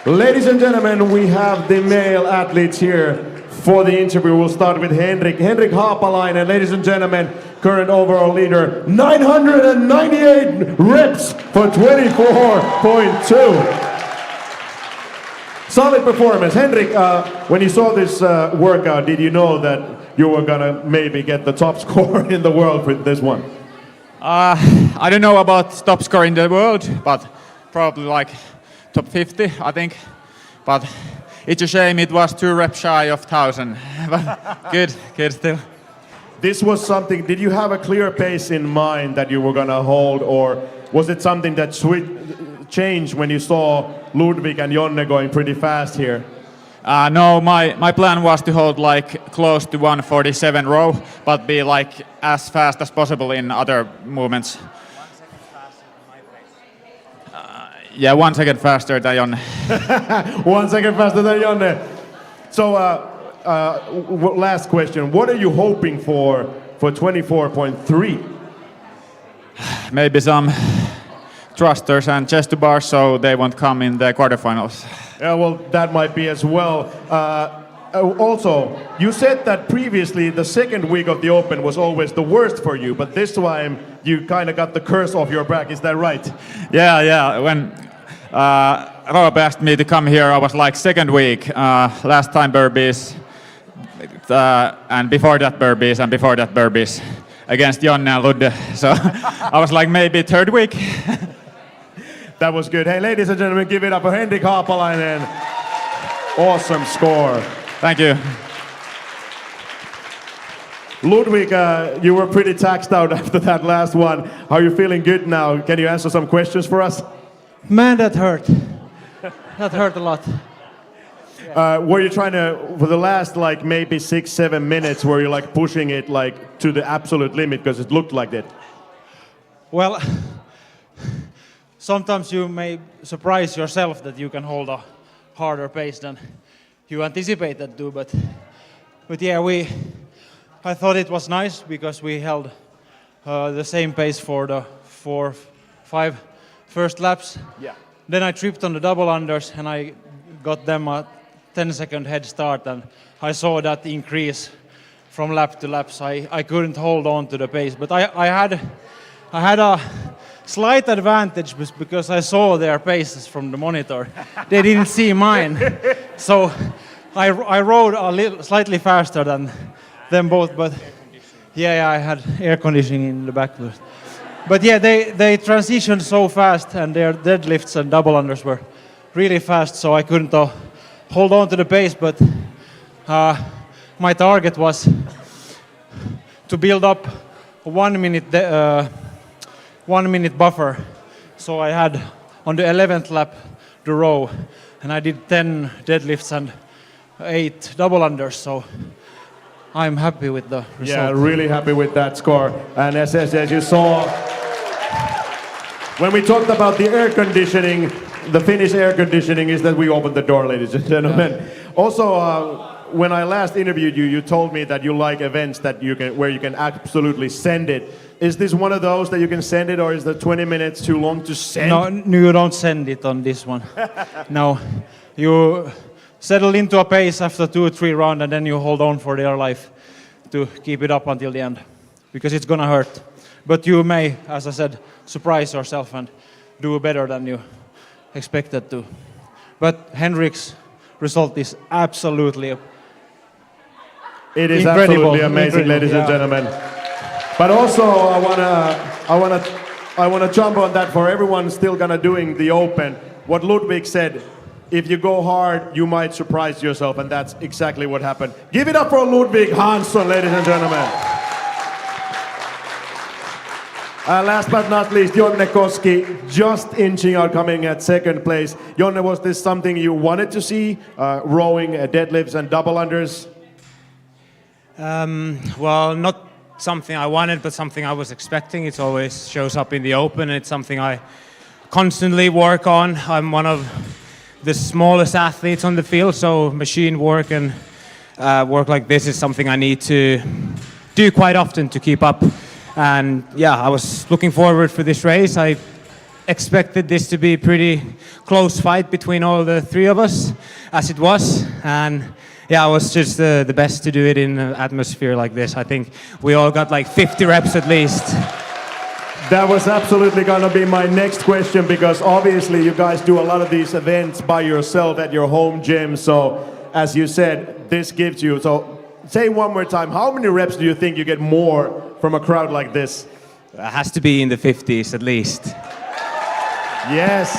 Ladies and gentlemen, we have the male athletes here for the interview. We'll start with Henrik Haapalainen, ladies and gentlemen, current overall leader, 998 reps for 24.2. Solid performance. Henrik, when you saw this workout, did you know that you were gonna maybe get the top score in the world with this one? I don't know about top score in the world, but probably like top 50, I think. But it's a shame it was 2 reps shy of 1,000. But good still. This was something, did you have a clear pace in mind that you were gonna hold, or was it something that changed when you saw Ludwig and Jonne going pretty fast here? No, my plan was to hold like close to 147 row, but be like as fast as possible in other movements. 1 second faster than my pace. Yeah, 1 second faster than Jonne. 1 second faster than Jonne. So, last question. What are you hoping for 24.3? Maybe some thrusters and chest to bars, so they won't come in the quarterfinals. Yeah, well, that might be as well. Also, you said that previously the second week of the Open was always the worst for you, but this time you kind of got the curse off your back. Is that right? Yeah. When Rob asked me to come here, I was like second week. Last time burpees, and before that burpees, and before that burpees against Jonne and Ludde. So I was like maybe third week. That was good. Hey, ladies and gentlemen, give it up for Henrik Haapalainen. Awesome score. Thank you. Ludwig, you were pretty taxed out after that last one. Are you feeling good now? Can you answer some questions for us? Man, that hurt. That hurt a lot. Were you trying to, for the last like maybe 6-7 minutes, were you like pushing it like to the absolute limit because it looked like it? Well, sometimes you may surprise yourself that you can hold a harder pace than you anticipated to, but yeah, I thought it was nice because we held the same pace for the 4-5 first laps. Yeah. Then I tripped on the double unders and I got them a 10-second head start, and I saw that increase from lap to lap, so I couldn't hold on to the pace. But I had a slight advantage because I saw their paces from the monitor. They didn't see mine. So I rode a little slightly faster than them both, but yeah, I had air conditioning in the back. But yeah, they transitioned so fast, and their deadlifts and double unders were really fast, so I couldn't hold on to the pace, but my target was to build up a 1 minute buffer. So I had on the 11th lap the row, and I did 10 deadlifts and 8 double unders, so I'm happy with the result. Yeah, really happy with that score. And as you saw, when we talked about the air conditioning, the Finnish air conditioning is that we opened the door, ladies and gentlemen. Yeah. Also, when I last interviewed you, you told me that you like events that where you can absolutely send it. Is this one of those that you can send it, or is the 20 minutes too long to send? No, you don't send it on this one. No, you settle into a pace after 2-3 rounds, and then you hold on for dear life to keep it up until the end, because it's gonna hurt. But you may, as I said, surprise yourself and do better than you expected to. But Henrik's result is absolutely it is incredible. Absolutely amazing, ladies and gentlemen. But also, I wanna jump on that for everyone still doing the Open. What Ludwig said, if you go hard, you might surprise yourself, and that's exactly what happened. Give it up for Ludwig Hahnsson, ladies and gentlemen. Last but not least, Jonne Koski, just inching out, coming at second place. Jonne, was this something you wanted to see, rowing deadlifts and double unders? Well, not something I wanted, but something I was expecting. It always shows up in the open, and it's something I constantly work on. I'm one of the smallest athletes on the field, so machine work and work like this is something I need to do quite often to keep up. And yeah, I was looking forward for this race. I expected this to be a pretty close fight between all the three of us, as it was. And yeah, it was just the best to do it in an atmosphere like this. I think we all got like 50 reps at least. That was absolutely going to be my next question, because obviously you guys do a lot of these events by yourself at your home gym. So as you said, this gives you, so say one more time, how many reps do you think you get more from a crowd like this? It has to be in the 50s at least. Yes.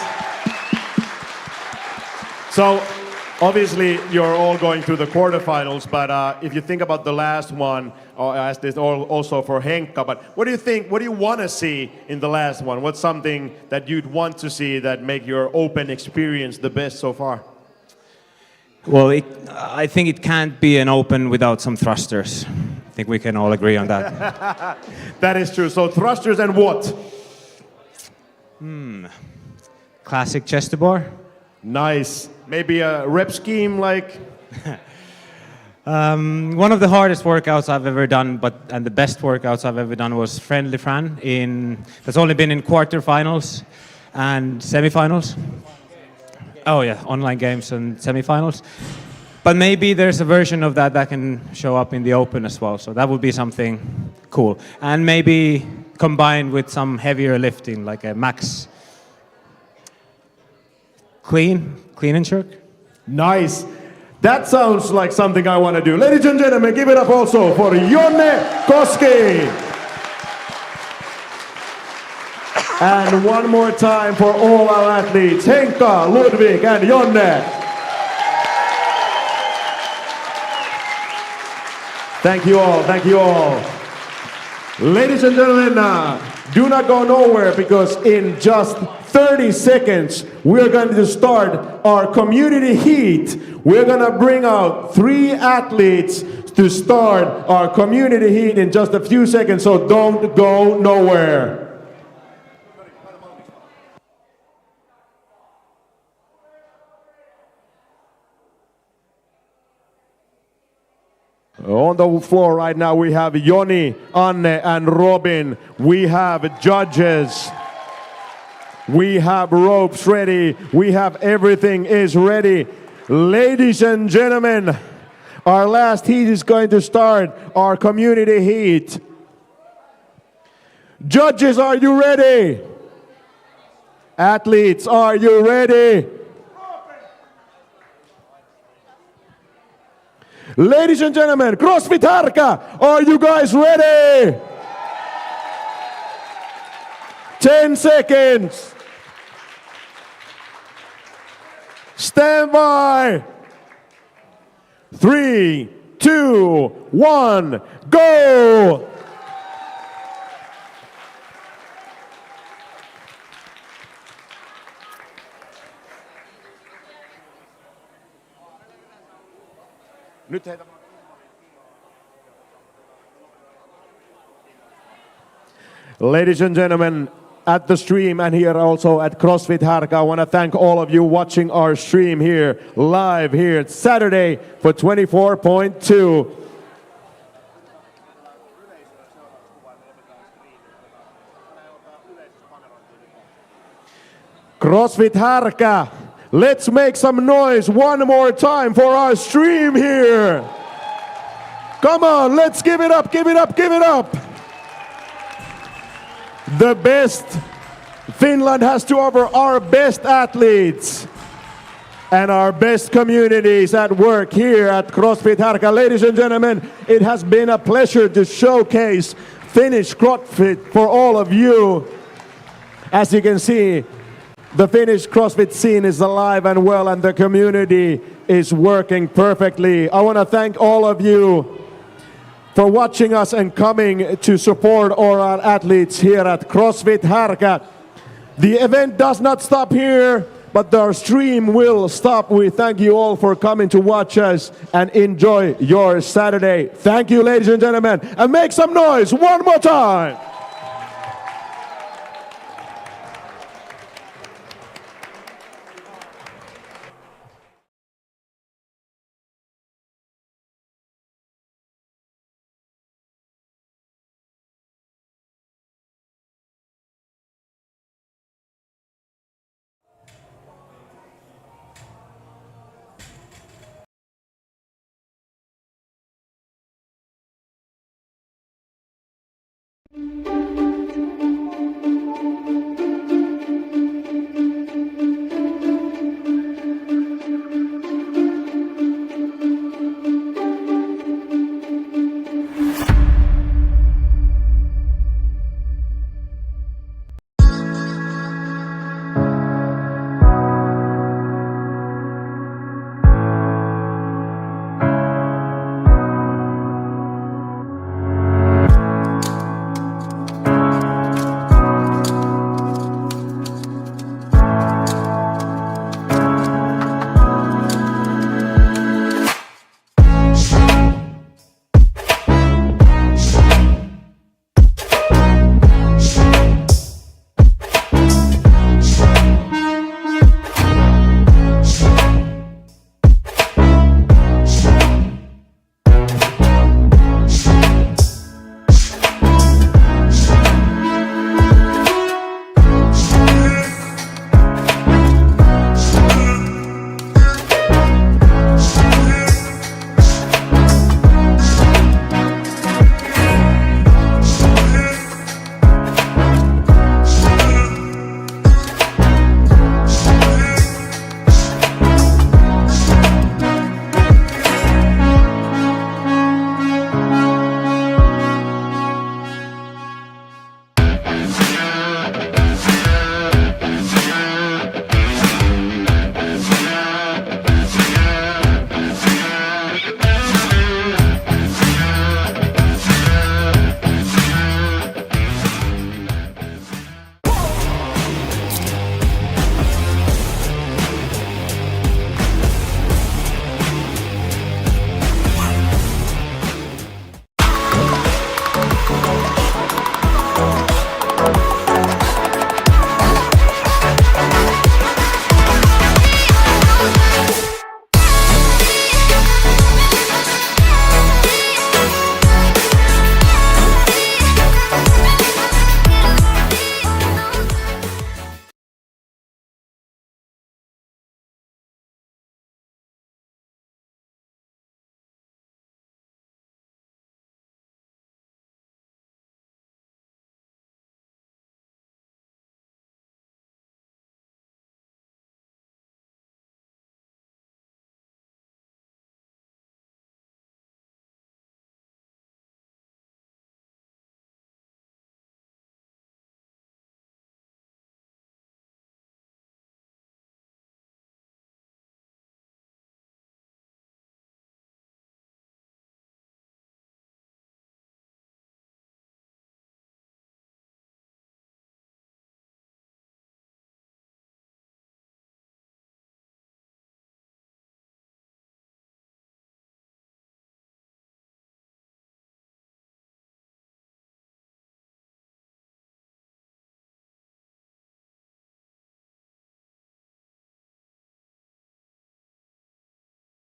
So obviously you're all going through the quarterfinals, but if you think about the last one, I asked this also for Henkka, but what do you think, what do you want to see in the last one? What's something that you'd want to see that make your open experience the best so far? Well, I think it can't be an open without some thrusters. I think we can all agree on that. That is true. So thrusters and what? Classic chest to bar. Nice. Maybe a rep scheme like? One of the hardest workouts I've ever done, and the best workouts I've ever done was Friendly Fran. That's only been in quarterfinals and semifinals. Oh yeah, online games and semifinals. But maybe there's a version of that can show up in the open as well. So that would be something cool. And maybe combined with some heavier lifting, like a max clean and jerk. Nice. That sounds like something I want to do. Ladies and gentlemen, give it up also for Jonne Koski. And one more time for all our athletes, Henkka, Ludwig, and Jonne. Thank you all, thank you all. Ladies and gentlemen, do not go nowhere, because in just 30 seconds, we're going to start our community heat. We're going to bring out 3 athletes to start our community heat in just a few seconds, so don't go nowhere. On the floor right now we have Joni, Anne and Robin. We have judges. We have ropes ready. We have everything is ready. Ladies and gentlemen, our last heat is going to start, our community heat. Judges, are you ready? Athletes, are you ready? Ladies and gentlemen, CrossFit Härkä, are you guys ready? 10 seconds. Stand by. 3, 2, 1, go! Ladies and gentlemen, at the stream and here also at CrossFit Härkä, I want to thank all of you watching our stream here, live here. It's Saturday for 24.2. CrossFit Härkä. Let's make some noise one more time for our stream here. Come on, let's give it up, give it up, give it up. The best Finland has to offer, our best athletes and our best communities at work here at CrossFit Härkä. Ladies and gentlemen, it has been a pleasure to showcase Finnish CrossFit for all of you. As you can see, the Finnish CrossFit scene is alive and well, and the community is working perfectly. I want to thank all of you for watching us and coming to support all our athletes here at CrossFit Härkä. The event does not stop here, but our stream will stop. We thank you all for coming to watch us and enjoy your Saturday. Thank you, ladies and gentlemen, and make some noise one more time.